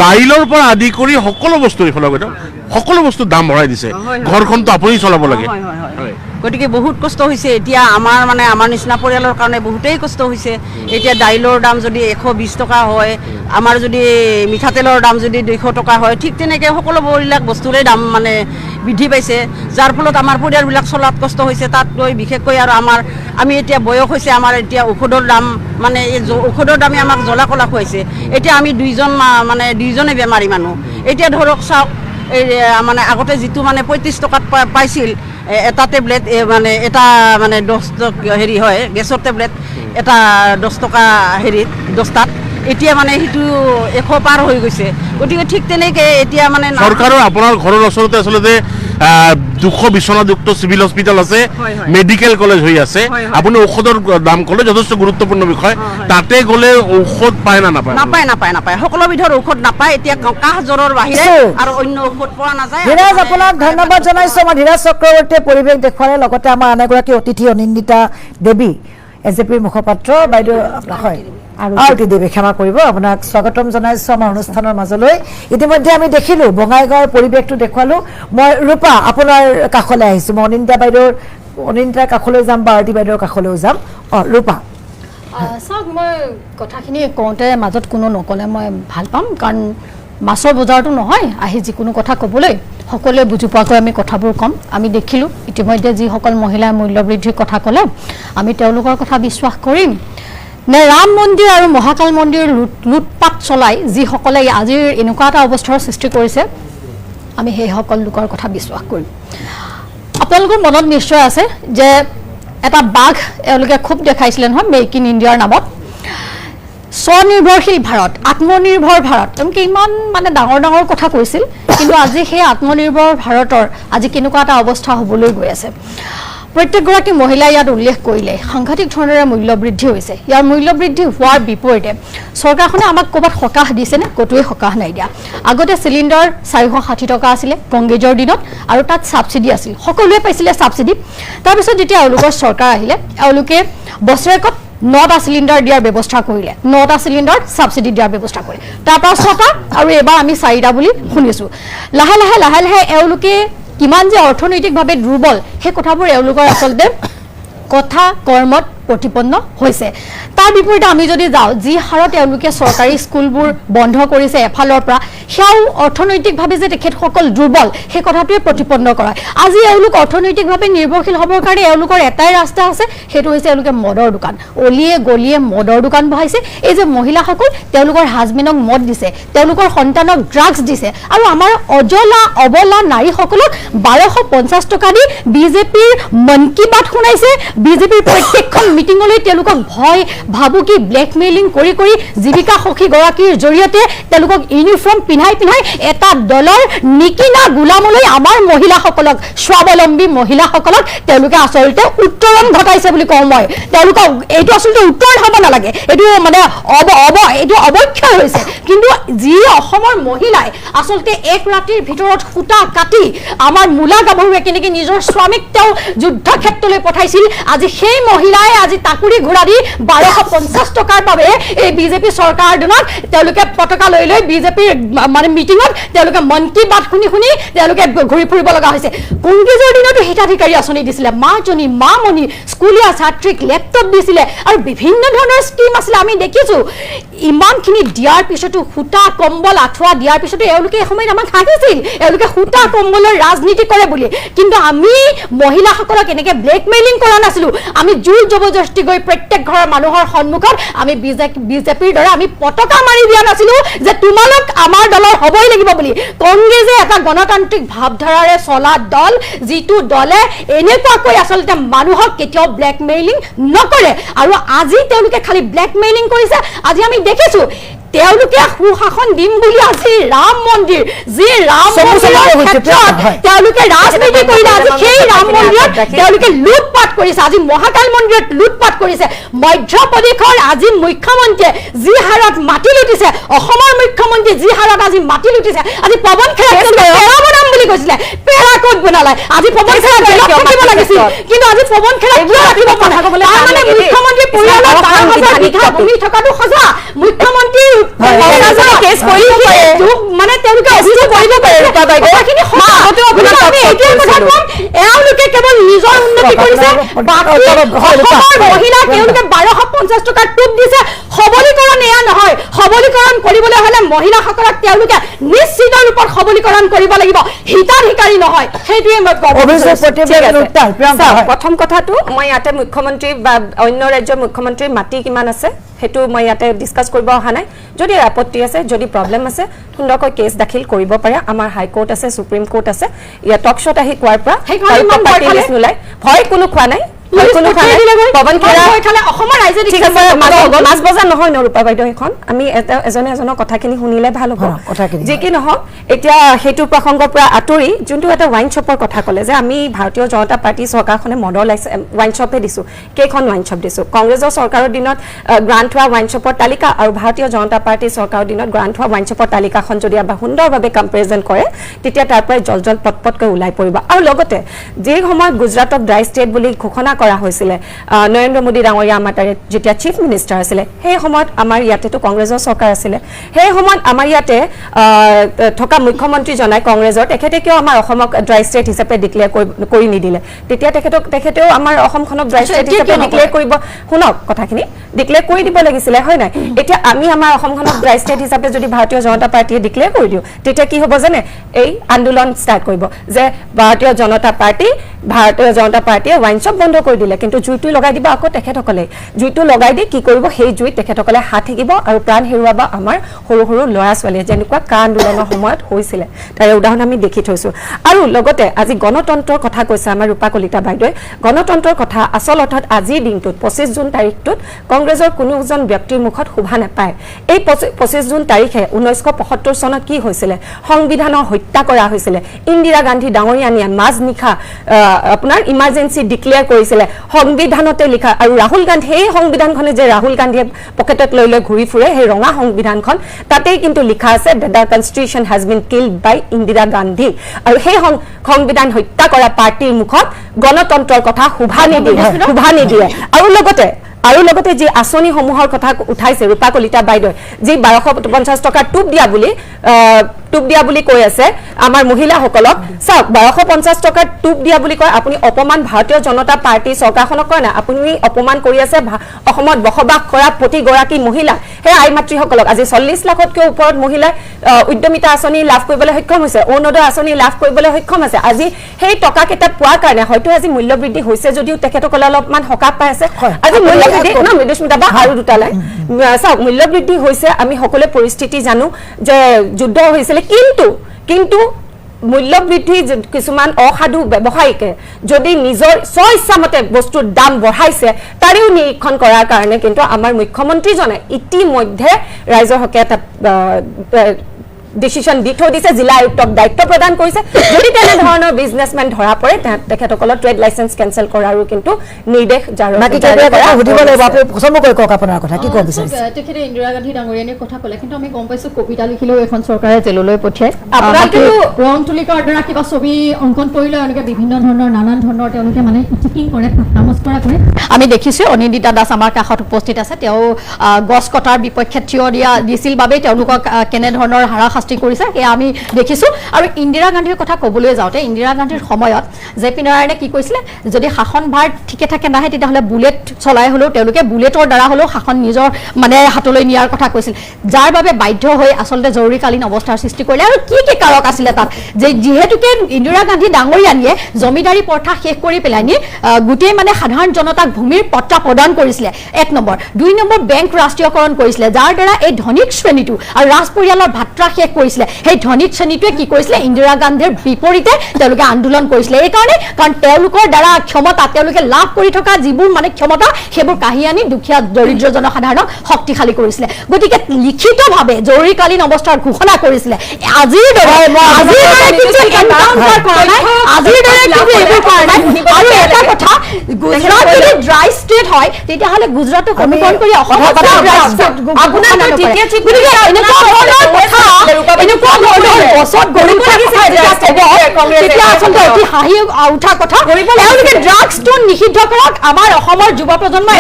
দাইলৰ পৰা আদি কৰি সকলো বস্তু এইফালে বাইদেউ সকলো বস্তু দাম বঢ়াই দিছে ঘৰখনতো আপুনি চলাব লাগে গতিকে বহুত কষ্ট হৈছে এতিয়া আমাৰ নিচিনা পৰিয়ালৰ কাৰণে বহুতেই কষ্ট হৈছে এতিয়া দাইলৰ দাম যদি 120 টকা হয় আমাৰ যদি মিঠাতেলৰ দাম যদি 200 টকা হয় ঠিক তেনেকৈ সকলোবিলাক বস্তুৰে দাম মানে বৃদ্ধি পাইছে যাৰ ফলত আমাৰ পৰিয়ালবিলাক চলাত কষ্ট হৈছে তাতকৈ বিশেষকৈ আৰু আমি এতিয়া বয়স হৈছে আমাৰ এতিয়া ঔষধৰ দাম মানে এই ঔষধৰ দামে আমাক জ্বলা কলা খুৱাইছে এতিয়া আমি দুইজনে বেমাৰী মানুহ এতিয়া ধৰক চাওক এই মানে আগতে যিটো মানে 35 টকাত পাইছিল এটা টেবলেট মানে এটা মানে 10 হেৰি হয় গেছৰ টেবলেট এটা 10 টকা হেৰিত 10টাত এতিয়া মানে সেইটো 100 পাৰ হৈ গৈছে গতিকে ঠিক তেনেকৈ এতিয়া মানে চৰকাৰৰ আপোনাৰ ঘৰৰ ওচৰতে আচলতে 200 বিচনাযুক্ত চিভিল হস্পিটেল আছে মেডিকেল কলেজ হৈ আছে আপুনি ঔষধৰ দাম ক'লে যথেষ্ট গুৰুত্বপূৰ্ণ বিষয় তাতে গ'লে ঔষধ পায় না নাপায় সকলো বিধৰ ঔষধ নাপায় এতিয়া কাহ জ্বৰৰ বাহিৰে আৰু অন্য ঔষধ পোৱা নাযায় ধীৰাজ আপোনাক ধন্যবাদ জনাইছোঁ আমাৰ ধীৰাজ চক্ৰৱৰ্তীয়ে পৰিৱেশ দেখুৱালে লগতে আমাৰ আন এগৰাকী অতিথি অনিন্দিতা দেৱী এজেপিৰ মুখপাত্ৰ বাইদেউ হয় আৰু দেৱী ক্ষমা কৰিব আপোনাক স্বাগতম জনাইছোঁ আমাৰ অনুষ্ঠানৰ মাজলৈ ইতিমধ্যে আমি দেখিলোঁ বঙাইগাঁৱৰ পৰিৱেশটো দেখুৱালোঁ মই ৰূপা আপোনাৰ কাষলৈ আহিছোঁ মই অনিন্দিতাৰ কাষলৈ যাম বা আৰতি বাইদেউৰ কাষলৈও যাম ৰূপা চাওক মই কথাখিনি কওঁতে মাজত কোনো নক'লে মই ভাল পাম কাৰণ মাছৰ বজাৰটো নহয় আহি যিকোনো কথা ক'বলৈ সকলোৱে বুজি পোৱাকৈ আমি কথাবোৰ ক'ম আমি দেখিলোঁ ইতিমধ্যে যিসকল মহিলাই মূল্য বৃদ্ধিৰ কথা ক'লে আমি তেওঁলোকৰ কথা বিশ্বাস কৰিম নে ৰাম মন্দিৰ আৰু মহাকাল মন্দিৰ লুটপাট চলাই যিসকলে আজিৰ এনেকুৱা এটা অৱস্থাৰ সৃষ্টি কৰিছে আমি সেইসকল লোকৰ কথা বিশ্বাস কৰিম আপোনালোকৰ মনত নিশ্চয় আছে যে এটা বাঘ এওঁলোকে খুব দেখাইছিলে নহয় মেক ইন ইণ্ডিয়াৰ নামত স্বনিৰ্ভৰশীল ভাৰত আত্মনিৰ্ভৰ ভাৰত তেওঁলোকে ইমান মানে ডাঙৰ ডাঙৰ কথা কৈছিল কিন্তু আজি সেই আত্মনিৰ্ভৰ ভাৰতৰ আজি কেনেকুৱা এটা অৱস্থা হ'বলৈ গৈ আছে প্ৰত্যেকগৰাকী মহিলাই ইয়াত উল্লেখ কৰিলে সাংঘাতিক ধৰণেৰে মূল্য বৃদ্ধি হৈছে ইয়াৰ মূল্য বৃদ্ধি হোৱাৰ বিপৰীতে চৰকাৰখনে আমাক ক'ৰবাত সকাহ দিছেনে ক'তোৱে সকাহ নাই দিয়া আগতে চিলিণ্ডাৰ 460 টকা আছিলে কংগ্ৰেছৰ দিনত আৰু তাত ছাবচিডি আছিল সকলোৱে পাইছিলে ছাবচিডি তাৰপিছত যেতিয়া এওঁলোকৰ চৰকাৰ আহিলে এওঁলোকে বছৰেকত 9টা চিলিণ্ডাৰ দিয়াৰ ব্যৱস্থা কৰিলে 9টা চিলিণ্ডাৰ ছাবচিডি দিয়াৰ ব্যৱস্থা কৰিলে তাৰপৰা 6টা আৰু এবাৰ আমি 4টা বুলি শুনিছোঁ লাহে লাহে এওঁলোকে কিমান যে অৰ্থনৈতিকভাৱে দুৰ্বল সেই কথাবোৰ এওঁলোকৰ আচলতে কথা কৰ্মত প্ৰতিপন্ন হৈছে তাৰ বিপৰীতে আমি যদি যাওঁ যি হাৰত এওঁলোকে চৰকাৰী স্কুলবোৰ বন্ধ কৰিছে এফালৰ পৰা সেয়াও অৰ্থনৈতিকভাৱে যে তেখেতসকল দুৰ্বল সেই কথাটোৱে প্ৰতিপন্ন কৰা আজি এওঁলোক অৰ্থনৈতিকভাৱে নিৰ্ভৰশীল হ'বৰ কাৰণে এওঁলোকৰ এটাই ৰাস্তা আছে সেইটো হৈছে এওঁলোকে মদৰ দোকান অলিয়ে গলিয়ে মদৰ দোকান বহাইছে এই যে মহিলাসকল তেওঁলোকৰ হাজবেণ্ডক মদ দিছে তেওঁলোকৰ সন্তানক ড্ৰাগছ দিছে আৰু আমাৰ অজলা অবলা নাৰীসকলক 1250 টকা দি বিজেপিৰ মন কি বাত শুনাইছে বিজেপিৰ প্ৰত্যেকখন মিটিঙলৈ তেওঁলোকক ভয় ভাবুকি ব্লেকমেইলিং কৰি জীৱিকা সখী গৰাকীৰ জৰিয়তে তেওঁলোকক ইউনিফৰ্ম পিন্ধাই এটা দলৰ নিকিনা গোলামলৈ আমাৰ মহিলাসকলক স্বাৱলম্বী মহিলাসকলক তেওঁলোকে আচলতে উত্তৰণ ঘটাইছে বুলি কওঁ মই তেওঁলোকক এইটো আচলতে উত্তৰণ হ'ব নালাগে এইটো মানে এইটো অৱক্ষয় হৈছে কিন্তু যি অসমৰ মহিলাই আচলতে এক ৰাতিৰ ভিতৰত সূতা কাটি আমাৰ মূলা গাভৰুৱে কেনেকৈ নিজৰ স্বামীক তেওঁ যুদ্ধ ক্ষেত্ৰলৈ পঠাইছিল আজি সেই মহিলাই আজি তাকুৰি ঘোৰা দি 1250 টকাৰ বাবে এই বিজেপি চৰকাৰৰ দিনত তেওঁলোকে পতাকা লৈ বিজেপিৰ মানে মিটিঙত তেওঁলোকে মন কি বাত শুনি তেওঁলোকে ঘূৰি ফুৰিব লগা হৈছে কংগ্ৰেছৰ দিনতো হিতাধিকাৰী আঁচনি দিছিলে মাজনী মামনি স্কুলীয়া ছাত্ৰীক লেপটপ দিছিলে আৰু বিভিন্ন ধৰণৰ স্কিম আছিলে আমি দেখিছোঁ ইমানখিনি দিয়াৰ পিছতো সূতা কম্বল আঁঠুৱা দিয়াৰ পিছতো এওঁলোকে এসময়ত আমাক হাঁহিছিল এওঁলোকে সূতা কম্বলৰ ৰাজনীতি কৰে বুলি কিন্তু আমি মহিলাসকলক এনেকৈ ব্লেকমেইলিং কৰা নাছিলোঁ আমি জোৰ জবৰদস্তি গৈ প্ৰত্যেক ঘৰৰ মানুহৰ সন্মুখত আমি বিজেপিৰ দৰে আমি পতাকা মাৰি দিয়া নাছিলোঁ যে তোমালোক আমাৰ দলৰ হ'বই লাগিব বুলি কংগ্ৰেছে এটা গণতান্ত্ৰিক ভাৱধাৰাৰে চলা দল যিটো দলে এনেকুৱাকৈ আচলতে মানুহক কেতিয়াও ব্লেকমেইলিং নকৰে আৰু আজি তেওঁলোকে খালি ব্লেকমেইলিং কৰিছে আজি আমি দেখিছোঁ তেওঁলোকে সুশাসন দিম বুলি আজি ৰাম মন্দিৰ যি ৰাম মন্দিৰৰ ক্ষেত্ৰত তেওঁলোকে ৰাজনীতি কৰিলে আজি সেই ৰাম মন্দিৰত তেওঁলোকে লুটপাট কৰিছে আজি মহাকাল মন্দিৰত লুটপাট কৰিছে মধ্যপ্ৰদেশৰ আজি মুখ্যমন্ত্ৰীয়ে যি হাৰত মাটি লুটিছে অসমৰ মুখ্যমন্ত্ৰী যি হাৰত আজি মাটি লুটিছে আজি পৱন খেৰাক পেৰা বনাম বুলি কৈছিলে পেৰা ক'ত বনালে আজি পৱন খেৰাক জেলত থাকিব লাগিছিল কিন্তু আজি পৱন খেৰাক কিয় ৰাখিব পৰা মানে মুখ্যমন্ত্ৰী পৰিয়ালৰ 12,000 বিঘা ভূমি থকাটো সঁচা মুখ্যমন্ত্ৰী মানে তেওঁলোকে অভিযোগ কৰিব পাৰে এওঁলোকে কেৱল নিজৰ উন্নতি কৰিছে মহিলা তেওঁলোকে 1250 টকাৰ টোপ দিছে সবলীকৰণ এয়া নহয় সবলীকৰণ কৰিবলৈ হ'লে মহিলাসকলক তেওঁলোকে নিশ্চিত ৰূপত সবলীকৰণ কৰিব লাগিব হিতাধিকাৰী নহয় সেইটোৱে মই প্ৰথম কথাটো মই ইয়াতে মুখ্যমন্ত্ৰী বা অন্য ৰাজ্যৰ মুখ্যমন্ত্ৰীৰ মাটি কিমান আছে সেইটো মই ইয়াতে ডিছকাছ কৰিব অহা নাই যদি আপত্তি আছে যদি প্ৰব্লেম আছে সুন্দৰকৈ কেছ দাখিল কৰিব পাৰে আমাৰ হাইকোৰ্ট আছে সুপ্ৰিম কোৰ্ট আছে ইয়াত টক শ্বট আহি কোৱাৰ পৰা ভয় কোনো খোৱা নাই পৱন খেৰা অসমৰ ৰাইজে ঠিক আছে মাছ বজাৰ নহয় নৰূপা বাইদেউ এখন আমি এজনে এজনৰ কথাখিনি শুনিলে ভাল হ'ব যি কি নহওক এতিয়া সেইটো প্ৰসংগৰ পৰা আঁতৰি যোনটো এটা ৱাইন শ্বপৰ কথা ক'লে যে আমি ভাৰতীয় জনতা পাৰ্টি চৰকাৰখনে মদৰ ৱাইন শ্বপে দিছোঁ কেইখন ৱাইন শ্বপ দিছোঁ কংগ্ৰেছৰ চৰকাৰৰ দিনত গ্ৰাণ্ট হোৱা ৱাইন শ্বপৰ তালিকা আৰু ভাৰতীয় জনতা পাৰ্টি চৰকাৰৰ দিনত গ্ৰাণ্ট হোৱা ৱাইন শ্বপৰ তালিকাখন যদি এবাৰ সুন্দৰভাৱে কম্পেৰিজন কৰে তেতিয়া তাৰ পৰাই জল পটকৈ ওলাই পৰিব আৰু লগতে যি সময়ত গুজৰাটক ড্ৰাই ষ্টেট বুলি ঘোষণা কৰা হৈছিলে নৰেন্দ্ৰ মোদী ডাঙৰীয়া আমাৰ তাৰে যেতিয়া চিফ মিনিষ্টাৰ আছিলে সেই সময়ত আমাৰ ইয়াতেতো কংগ্ৰেছৰ চৰকাৰ আছিলে সেই সময়ত আমাৰ ইয়াতে থকা মুখ্যমন্ত্ৰী জনাই কংগ্ৰেছৰ তেখেতে কিয় আমাৰ অসমক ড্ৰাই ষ্টেট হিচাপে ডিক্লেয়াৰ কৰি নিদিলে তেতিয়া তেখেতেও আমাৰ অসমখনক ড্ৰাই ষ্টেট হিচাপে ডিক্লেয়াৰ কৰিব শুনক কথাখিনি ডিক্লেয়াৰ কৰি দিব লাগিছিলে হয় নাই এতিয়া আমি আমাৰ অসমখনক ড্ৰাই ষ্টেট হিচাপে যদি ভাৰতীয় জনতা পাৰ্টিয়ে ডিক্লেয়াৰ কৰি দিওঁ তেতিয়া কি হ'ব জানে এই আন্দোলন ষ্টাৰ্ট কৰিব যে ভাৰতীয় জনতা পাৰ্টিয়ে ৱাইন শ্বপ বন্ধ কৰি দিলে কিন্তু জুইটো লগাই দিব আকৌ তেখেতসকলে জুইটো লগাই দি কি কৰিব সেই জুইত তেখেতসকলে হাত থাকিব আৰু প্ৰাণ হেৰুৱাব আমাৰ সৰু সৰু ল'ৰা ছোৱালীয়ে যেনেকুৱা কা আন্দোলনৰ সময়ত হৈছিলে তাৰে উদাহৰণ আমি দেখি থৈছোঁ আৰু লগতে আজি গণতন্ত্ৰৰ কথা কৈছে আমাৰ ৰূপা কলিতা বাইদেৱে গণতন্ত্ৰৰ কথা আচল অৰ্থত আজিৰ দিনটোত 25 জুন তাৰিখটোত কংগ্ৰেছৰ কোনো এজন ব্যক্তিৰ মুখত শোভা নাপায় এই 25 জুন তাৰিখে 1975 চনত কি হৈছিলে সংবিধানৰ হত্যা কৰা হৈছিলে ইন্দিৰা গান্ধী ডাঙৰীয়ানীয়ে মাজনিশা আপোনাৰ ইমাৰ্জেঞ্চি ডিক্লেয়াৰ কৰিছিলে সংবিধানতে লিখা আৰু ৰাহুল গান্ধী এই সংবিধানখনে যে ৰাহুল গান্ধীয়ে পকেটত লৈ ঘূৰি ফুৰে সেই ৰঙা সংবিধানখন তাতেই কিন্তু লিখা আছে the constitution has been killed by Indira Gandhi আৰু সেই সংবিধান হত্যা কৰা পাৰ্টিৰ মুখত গণতন্ত্ৰৰ কথা শোভা নিদিয়ে আৰু লগতে যি আঁচনিসমূহৰ কথা উঠাইছে ৰূপা কলিতা বাইদেৱে যি 1250 টকা টোপ দিয়া বুলি কৈ আছে আমাৰ মহিলাসকলক চাওক 1250 টকা টোপ দিয়া বুলি কয় আপুনি অপমান ভাৰতীয় জনতা পাৰ্টি চৰকাৰখনক কয় না আপুনি অপমান কৰি আছে অসমত বসবাস কৰা প্ৰতিগৰাকী মহিলা সেই আই মাতৃসকলক আজি 40 লাখতকৈ ওপৰত মহিলাই উদ্যমিতা আঁচনি লাভ কৰিবলৈ সক্ষম হৈছে অৰুণোদয় আঁচনি লাভ কৰিবলৈ সক্ষম আছে আজি সেই টকা কেইটা পোৱাৰ কাৰণে হয়তো আজি মূল্য বৃদ্ধি হৈছে যদিও তেখেতসকলে অলপমান সকাহ পাই আছে আজি মূল্য বৃদ্ধি মৃদুস্মিতা বা আৰু দুটালে চাওক মূল্য বৃদ্ধি হৈছে আমি সকলোৱে পৰিস্থিতি জানো যে যুদ্ধ হৈছিলে কিন্তু মূল্য বৃদ্ধি কিছুমান অসাধু ব্যৱসায়ীকে যদি নিজৰ স্বইচ্ছামতে বস্তুৰ দাম বঢ়াইছে তাৰেও নিৰীক্ষণ কৰাৰ কাৰণে কিন্তু আমাৰ মুখ্যমন্ত্ৰীজনে ইতিমধ্যে ৰাইজৰ হকে এটা ডিসিশন দি থৈ দিছে জিলা আয়ুক্তক দায়িত্ব প্ৰদান কৰিছে যদি তেনে ধৰণৰ বিজনেছমেন ধৰা পৰে তেখেতসকলৰ ট্ৰেড লাইসেন্স কেনসেল কৰাৰো কিন্তু নিৰ্দেশ জাৰি কৰা সুধিব লাগিব আপুনি পছন্দ কৰি কওক আপোনাৰ কথা কি ক'ব বিচাৰিছে তেখেতে ইন্দিৰা গান্ধী ডাঙৰীয়ানীৰ কথা ক'লে কিন্তু আমি গম পাইছো কবিতা লিখিলেও এখন চৰকাৰে জেললৈ পঠিয়াই আপোনাৰ কিন্তু ৰং তুলিকাৰ দ্বাৰা কিবা ছবি অংকন কৰিলে এনেকৈ বিভিন্ন ধৰণৰ নানান ধৰণৰ তেওঁলোকে মানে চিটিং কৰে নমস্কাৰ কৰে আমি দেখিছো অনিন্দিতা দাস আমাৰ কাষত উপস্থিত আছে তেওঁ গছ কটাৰ বিপক্ষে থিয় দিছিল বাবে তেওঁলোকক কেনে ধৰণৰ হাৰা কৰিছে এ আমি দেখিছো আৰু ইন্দিৰা গান্ধীৰ কথা ক'বলৈ যাওঁতে ইন্দিৰা গান্ধীৰ সময়ত জেপি নাৰায়ণে কি কৈছিলে যদি শাসন ভাৰ ঠিকে থাকে নাহে তেতিয়াহ'লে বুলেট চলাই হলেও তেওঁলোকে বুলেটৰ দ্বাৰা হলেও শাসন নিজৰ মানে হাতলৈ নিয়াৰ কথা কৈছিল যাৰ বাবে বাধ্য হৈ আচলতে জৰুৰীকালীন অৱস্থাৰ সৃষ্টি কৰিলে আৰু কি কাৰক আছিলে তাত যে যিহেতুকে ইন্দিৰা গান্ধী ডাঙৰীয়ানীয়ে জমিদাৰী প্ৰথা শেষ কৰি পেলাই নি গোটেই মানে সাধাৰণ জনতাক ভূমিৰ পট্টা প্ৰদান কৰিছিলে 1 নম্বৰ 2 নম্বৰ বেংক ৰাষ্ট্ৰীয়কৰণ কৰিছিলে যাৰ দ্বাৰা এই ধনিক শ্ৰেণীটো আৰু ৰাজ পৰিয়ালৰ ভাত্ৰা শেষ কৰিছিলে সেই ধনিক শ্ৰেণীটোৱে কি কৰিছিলে ইন্দিৰা গান্ধীৰ বিপৰীতে তেওঁলোকে আন্দোলন কৰিছিলে এই কাৰণে কাৰণ তেওঁলোকৰ দ্বাৰা ক্ষমতা তেওঁলোকে লাভ কৰি থকা যিবোৰ মানে ক্ষমতা সেইবোৰ কাঢ়ি আনি দুখীয়া দৰিদ্ৰ জনসাধাৰণক শক্তিশালী কৰিছিলে গতিকে লিখিতভাৱে জৰুৰীকালীন অৱস্থাৰ ঘোষণা কৰিছিলে আজিৰ দৰে আৰু এটা কথা গুজৰাট যদি ড্ৰাই ষ্টেট হয় তেতিয়াহ'লে গুজৰাটক অনুকৰণ কৰি অসমত নিষিদ্ধ কৰক আমাৰ অসমৰ যুৱ প্ৰজন্মই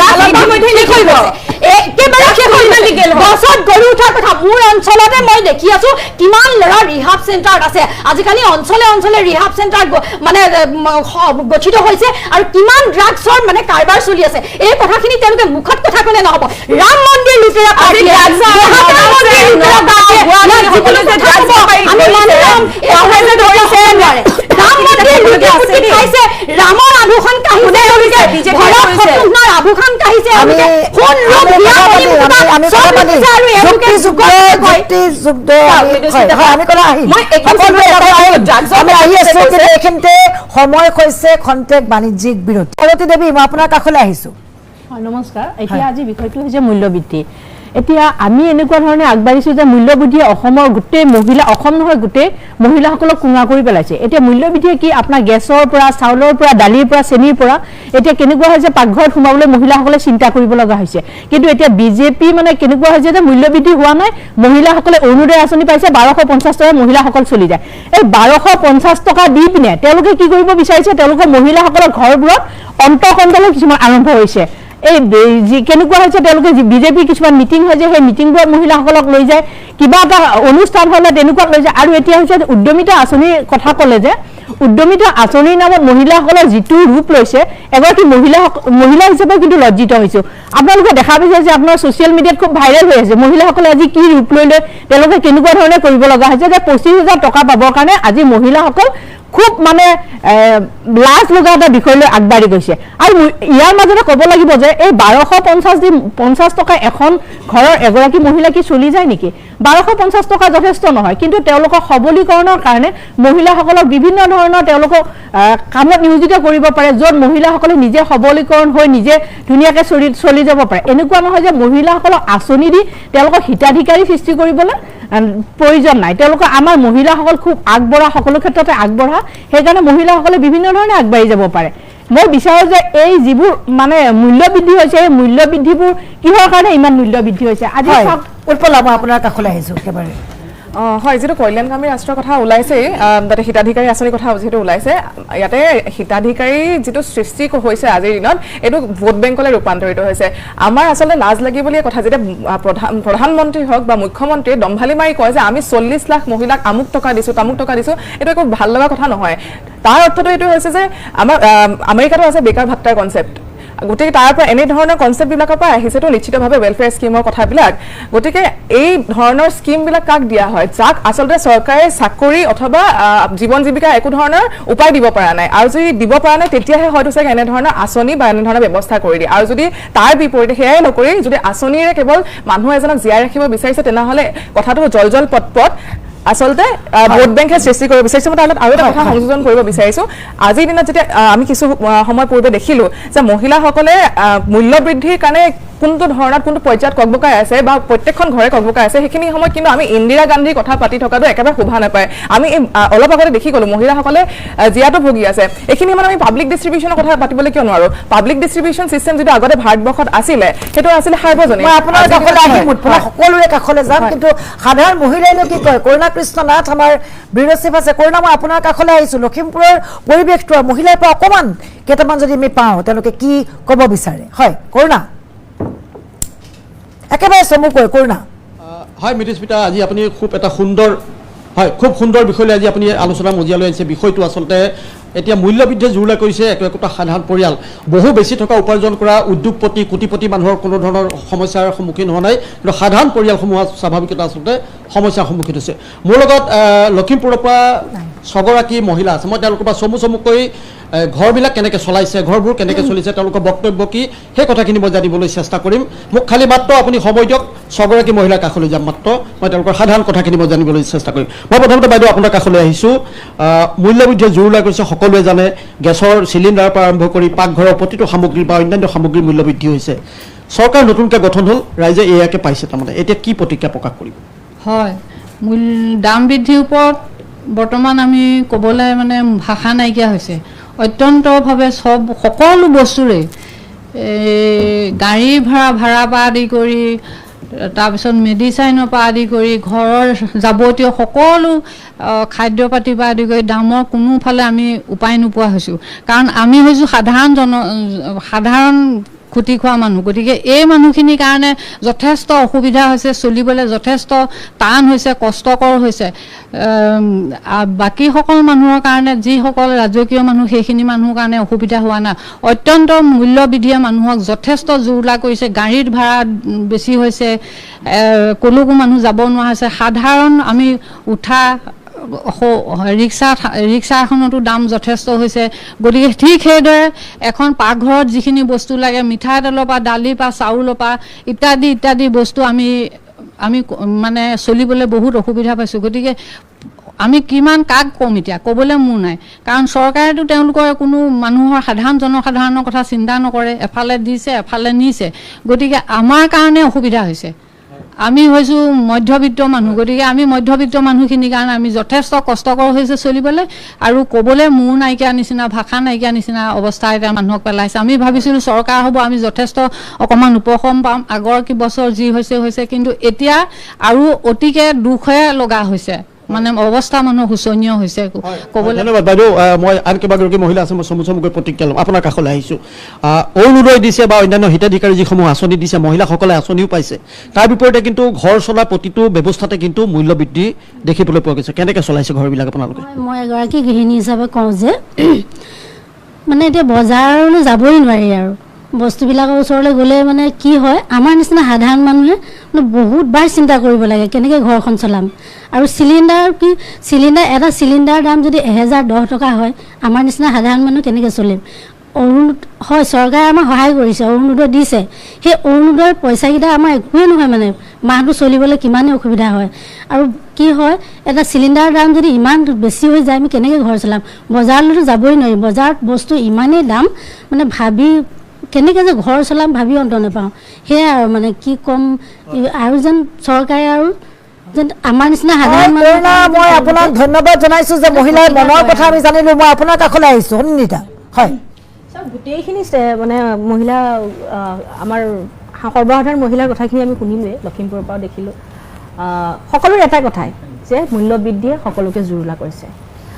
গঢ়ি উঠাৰ কথা মোৰ অঞ্চলতে মই দেখি আছো কিমান ল'ৰা ৰিহাব চেণ্টাৰত আছে আজিকালি অঞ্চলে অঞ্চলে ৰিহাব চেণ্টাৰ মানে গঠিত হৈছে আৰু কিমান ড্ৰাগছৰ মানে কাৰবাৰ চলি আছে এই কথাখিনি তেওঁলোকে মুখত কথা ক'লে নহ'ব ৰাম মন্দিৰ লুটেৰা ৰামৰ আভূষণ কাঢ়িছে আভূষণ কাঢ়িছে সময় হৈছে খন্তেক বাণিজ্যিক বিৰতি দেৱী মই আপোনাৰ কাষলৈ আহিছো নমস্কাৰ এতিয়া আজি বিষয়টো হৈছে মূল্যবৃদ্ধি এতিয়া আমি এনেকুৱা ধৰণে আগবাঢ়িছোঁ যে মূল্যবৃদ্ধিয়ে অসমৰ গোটেই মহিলা অসম নহয় গোটেই মহিলাসকলক কুঙা কৰি পেলাইছে এতিয়া মূল্যবৃদ্ধিয়ে কি আপোনাৰ গেছৰ পৰা চাউলৰ পৰা দালিৰ পৰা চেনিৰ পৰা এতিয়া কেনেকুৱা হৈছে পাকঘৰত সোমাবলৈ মহিলাসকলে চিন্তা কৰিব লগা হৈছে কিন্তু এতিয়া বিজেপি মানে কেনেকুৱা হৈছে যে মূল্যবৃদ্ধি হোৱা নাই মহিলাসকলে অৰুণোদয় আঁচনি পাইছে 1250 টকা মহিলাসকল চলি যায় এই 1250 টকা দি পিনে তেওঁলোকে কি কৰিব বিচাৰিছে তেওঁলোকৰ মহিলাসকলৰ ঘৰবোৰত অন্তঃকণ্ডলৈ কিছুমান আৰম্ভ হৈছে এই কেনেকুৱা হৈছে তেওঁলোকে বিজেপি কিছুমান মিটিং হয় যে সেই মিটিংবোৰত মহিলাসকলক লৈ যায় কিবা এটা অনুষ্ঠান হ'লে তেনেকুৱা লৈ যায় আৰু এতিয়া হৈছে উদ্যমিতা আঁচনিৰ কথা ক'লে যে উদ্যমিতা আঁচনিৰ নামত মহিলাসকলৰ যিটো ৰূপ লৈছে এগৰাকী মহিলা হিচাপে কিন্তু লজ্জিত হৈছোঁ আপোনালোকে দেখা পাইছে যে আপোনাৰ ছ'চিয়েল মিডিয়াত খুব ভাইৰেল হৈ আছে মহিলাসকলে আজি কি ৰূপ লৈ লৈ তেওঁলোকে কেনেকুৱা ধৰণে কৰিব লগা হৈছে যে 25,000 টকা পাবৰ কাৰণে আজি মহিলাসকল খুব মানে লাজ লগা এটা বিষয়লৈ আগবাঢ়ি গৈছে আৰু ইয়াৰ মাজতে ক'ব লাগিব যে এই 1250 টকা এখন ঘৰৰ এগৰাকী মহিলা কি চলি যায় নেকি 1250 টকা যথেষ্ট নহয় কিন্তু তেওঁলোকৰ সবলীকৰণৰ কাৰণে মহিলাসকলক বিভিন্ন ধৰণৰ তেওঁলোকক কামত নিয়োজিত কৰিব পাৰে য'ত মহিলাসকলে নিজে সবলীকৰণ হৈ নিজে ধুনীয়াকৈ চলি যাব পাৰে এনেকুৱা নহয় যে মহিলাসকলক আঁচনি দি তেওঁলোকক হিতাধিকাৰী সৃষ্টি কৰিবলৈ প্ৰয়োজন নাই তেওঁলোকৰ আমাৰ মহিলাসকল খুব আগবঢ়া সকলো ক্ষেত্ৰতে আগবঢ়া সেইকাৰণে মহিলাসকলে বিভিন্ন ধৰণে আগবাঢ়ি যাব পাৰে মই বিচাৰোঁ যে এই যিবোৰ মানে মূল্যবৃদ্ধি হৈছে এই মূল্যবৃদ্ধিবোৰ কিহৰ কাৰণে ইমান মূল্যবৃদ্ধি হৈছে আজি উৎপলা মই আপোনাৰ কাষলৈ আহিছোঁ একেবাৰে হয় যিটো কল্যাণকামী ৰাষ্ট্ৰৰ কথা ওলাইছেই তাতে হিতাধিকাৰী আঁচনিৰ কথা যিহেতু ওলাইছে ইয়াতে হিতাধিকাৰী যিটো সৃষ্টি হৈছে আজিৰ দিনত এইটো ভোট বেংকলৈ ৰূপান্তৰিত হৈছে আমাৰ আচলতে লাজ লাগিবলগীয়া কথা যেতিয়া প্ৰধানমন্ত্ৰী হওক বা মুখ্যমন্ত্ৰীয়ে দম্ভালি মাৰি কয় যে আমি 40 লাখ মহিলাক আমুক টকা দিছোঁ তামুক টকা দিছোঁ এইটো একো ভাল লগা কথা নহয় তাৰ অৰ্থটো এইটো হৈছে যে আমাৰ আমেৰিকাতো আছে বেকাৰ ভাত্তাৰ কনচেপ্ট গতিকে তাৰ পৰা এনে ধৰণৰ কনচেপ্টবিলাকৰ পৰা আহিছেতো নিশ্চিতভাৱে ৱেলফেয়াৰ স্কিমৰ কথাবিলাক গতিকে এই ধৰণৰ স্কিমবিলাক কাক দিয়া হয় যাক আচলতে চৰকাৰে চাকৰি অথবা জীৱন জীৱিকাৰ একো ধৰণৰ উপায় দিব পৰা নাই আৰু যদি দিব পৰা নাই তেতিয়াহে হয়তো চাগে এনে ধৰণৰ আঁচনি বা এনে ধৰণৰ ব্যৱস্থা কৰি দিয়ে আৰু যদি তাৰ বিপৰীতে সেয়াই নকৰি যদি আঁচনিৰে কেৱল মানুহ এজনক জীয়াই ৰাখিব বিচাৰিছে তেনেহ'লে কথাটো জল পট আচলতে ভোট বেংকে সৃষ্টি কৰিব বিচাৰিছে মই তাৰ লগত আৰু এটা কথা সংযোজন কৰিব বিচাৰিছোঁ আজিৰ দিনত যেতিয়া আমি কিছু সময় পূৰ্বে দেখিলোঁ যে মহিলাসকলে মূল্য বৃদ্ধিৰ কাৰণে কোনটো ধৰণত কোনটো পৰ্যায়ত ককবকাই আছে বা প্ৰত্যেকখন ঘৰে ককবকাই আছে সেইখিনি সময়ত কিন্তু আমি ইন্দিৰা গান্ধীৰ কথা পাতি থকাটো একেবাৰে শোভা নাপায় আমি অলপ আগতে দেখি গ'লোঁ মহিলাসকলে জীয়াতো ভুগি আছে এইখিনি মানে আমি পাব্লিক ডিষ্ট্ৰিবিউশ্যনৰ কথা পাতিবলৈ কিয় নোৱাৰোঁ পাব্লিক ডিষ্ট্ৰিবিউশ্যন চিষ্টেম যিটো আগতে ভাৰতবৰ্ষত আছিলে সেইটো আছিলে সাৰ্বজনীন আপোনাৰ কাষলৈ আহিম সকলোৰে কাষলৈ যাম কিন্তু সাধাৰণ মহিলাইনো কি কয় কৰুণা কৃষ্ণ নাথ আমাৰ ব্যুৰ' চিফ আছে কৰুণা মই আপোনাৰ কাষলৈ আহিছোঁ লখিমপুৰৰ পৰিৱেশটো মহিলাৰ পৰা অকণমান কেইটামান যদি আমি পাওঁ তেওঁলোকে কি ক'ব বিচাৰে হয় কৰুণা একেবাৰে চমুকৈ কৰুণা হয় মৃদুস্মিতা আজি আপুনি খুব এটা সুন্দৰ হয় খুব সুন্দৰ বিষয়লৈ আজি আপুনি আলোচনা মজিয়ালৈ আহিছে বিষয়টো আচলতে এতিয়া মূল্যবৃদ্ধিয়ে জোৰলা কৰিছে একোটা সাধাৰণ পৰিয়াল বহু বেছি থকা উপাৰ্জন কৰা উদ্যোগপতি কোটিপতি মানুহৰ কোনো ধৰণৰ সমস্যাৰ সন্মুখীন হোৱা নাই কিন্তু সাধাৰণ পৰিয়ালসমূহ স্বাভাৱিকতে আচলতে সমস্যাৰ সন্মুখীন হৈছে মোৰ লগত লখিমপুৰৰ পৰা 6গৰাকী মহিলা আছে মই তেওঁলোকৰ পৰা চমুকৈ ঘৰবিলাক কেনেকৈ চলাইছে ঘৰবোৰ কেনেকৈ চলিছে তেওঁলোকৰ বক্তব্য কি সেই কথাখিনি মই জানিবলৈ চেষ্টা কৰিম মোক খালি মাত্ৰ আপুনি সময় দিয়ক 6গৰাকী মহিলাৰ কাষলৈ যাম মাত্ৰ মই তেওঁলোকৰ সাধাৰণ কথাখিনি মই জানিবলৈ চেষ্টা কৰিম মই প্ৰথমতে বাইদেউ আপোনাৰ কাষলৈ আহিছোঁ মূল্যবৃদ্ধিয়ে জোৰলা কৰিছে সকলোৱে জানে গেছৰ চিলিণ্ডাৰৰ পৰা আৰম্ভ কৰি পাকঘৰৰ প্ৰতিটো সামগ্ৰী বা অন্যান্য সামগ্ৰীৰ মূল্যবৃদ্ধি হৈছে চৰকাৰ নতুনকৈ গঠন হ'ল ৰাইজে এয়াকে পাইছে তাৰমানে এতিয়া কি প্ৰতিক্ৰিয়া প্ৰকাশ কৰিব হয় দাম বৃদ্ধিৰ ওপৰত বৰ্তমান আমি ক'বলৈ মানে ভাষা নাইকিয়া হৈছে অত্যন্তভাৱে সকলো বস্তুৰে গাড়ী ভাড়াৰ পৰা আদি কৰি তাৰপিছত মেডিচাইনৰ পৰা আদি কৰি ঘৰৰ যাৱতীয় সকলো খাদ্য পাতিৰ পৰা আদি কৰি দামৰ কোনোফালে আমি উপায় নোপোৱা হৈছোঁ কাৰণ আমি হৈছোঁ সাধাৰণ খুটি খোৱা মানুহ গতিকে এই মানুহখিনিৰ কাৰণে যথেষ্ট অসুবিধা হৈছে চলিবলৈ যথেষ্ট টান হৈছে কষ্টকৰ হৈছে বাকী সকলো মানুহৰ কাৰণে যিসকল ৰাজকীয় মানুহ সেইখিনি মানুহৰ কাৰণে অসুবিধা হোৱা নাই অত্যন্ত মূল্যবৃদ্ধিয়ে মানুহক যথেষ্ট জোৰলা কৰিছে গাড়ীৰ ভাড়া বেছি হৈছে কলৈকো মানুহ যাব নোৱাৰা হৈছে সাধাৰণ আমি উঠা ৰিক্সা এখনতো দাম যথেষ্ট হৈছে গতিকে ঠিক সেইদৰে এখন পাকঘৰত যিখিনি বস্তু লাগে মিঠাতেলৰ পৰা দালিৰ পৰা চাউলৰ পৰা ইত্যাদি বস্তু আমি মানে চলিবলৈ বহুত অসুবিধা পাইছোঁ গতিকে আমি কিমান কাক ক'ম এতিয়া ক'বলৈ মোৰ নাই কাৰণ চৰকাৰেতো তেওঁলোকৰ কোনো মানুহৰ জনসাধাৰণৰ কথা চিন্তা নকৰে এফালে দিছে এফালে নিছে গতিকে আমাৰ কাৰণে অসুবিধা হৈছে আমি হৈছোঁ মধ্যবিত্ত মানুহ, গতিকে আমি মধ্যবিত্ত মানুহখিনিৰ কাৰণে আমি যথেষ্ট কষ্টকৰ হৈছে চলিবলৈ, আৰু ক'বলৈ মূৰ নাইকিয়া নিচিনা, ভাষা নাইকিয়া নিচিনা অৱস্থা এতিয়া মানুহক পেলাইছে। আমি ভাবিছিলোঁ চৰকাৰ হ'ব, আমি যথেষ্ট অকণমান উপশম পাম, আগৰ কি বছৰ যি হৈছে, কিন্তু এতিয়া আৰু অতিকে দুখে লগা হৈছে, মানে অৱস্থা মানুহ শোচনীয় হৈছে ক'বলৈ। ধন্যবাদ বাইদেউ। মই আন কেইবাগৰাকী মহিলা আছে, মই চমুকৈ প্ৰতিক্ৰিয়া ল'ম। আপোনাৰ কাষলৈ আহিছোঁ। অৰুণোদয় দিছে বা অন্যান্য হিতাধিকাৰী যিসমূহ আঁচনি দিছে, মহিলাসকলে আঁচনিও পাইছে, তাৰ বিপৰীতে কিন্তু ঘৰ চলা প্ৰতিটো ব্যৱস্থাতে কিন্তু মূল্যবৃদ্ধি দেখিবলৈ পোৱা গৈছে। কেনেকৈ চলাইছে ঘৰবিলাক আপোনালোকে? মই এগৰাকী গৃহিণী হিচাপে কওঁ যে মানে এতিয়া বজাৰলৈ যাবই নোৱাৰি, আৰু বস্তুবিলাকৰ ওচৰলৈ গ'লে মানে কি হয়, আমাৰ নিচিনা সাধাৰণ মানুহে বহুতবাৰ চিন্তা কৰিব লাগে কেনেকৈ ঘৰখন চলাম। আৰু এটা চিলিণ্ডাৰ দাম যদি 1010 টকা হয়, আমাৰ নিচিনা সাধাৰণ মানুহ কেনেকৈ চলিম। হয়, চৰকাৰে আমাক সহায় কৰিছে, অৰুণোদয় দিছে, সেই অৰুণোদয়ৰ পইচাকেইটা আমাৰ একোৱেই নহয়, মানে মাহটো চলিবলৈ কিমানেই অসুবিধা হয়। আৰু কি হয়, এটা চিলিণ্ডাৰৰ দাম যদি ইমান বেছি হৈ যায়, আমি কেনেকৈ ঘৰ চলাম। বজাৰলৈতো যাবই নোৱাৰি, বজাৰত বস্তু ইমানেই দাম, মানে ভাবি কেনেকৈ যে ঘৰ চলাম ভাবি অন্ত নাপাওঁ। সেয়াই আৰু মানে কি ক'ম, আৰু যেন চৰকাৰে আৰু যেন আমাৰ নিচিনা সাধাৰণ মই আপোনাক ধন্যবাদ জনাইছোঁ যে মহিলাৰ মনৰ কথা আমি জানিলোঁ। মই আপোনাৰ কাষলৈ আহিছোঁ সুনীতা। হয়, গোটেইখিনি মানে মহিলা আমাৰ সৰ্বসাধাৰণ মহিলাৰ কথাখিনি আমি শুনিলোৱে, লখিমপুৰৰ পৰাও দেখিলোঁ। সকলোৰে এটা কথাই যে মূল্যবৃদ্ধিয়ে সকলোকে জুৰুলা কৰিছে।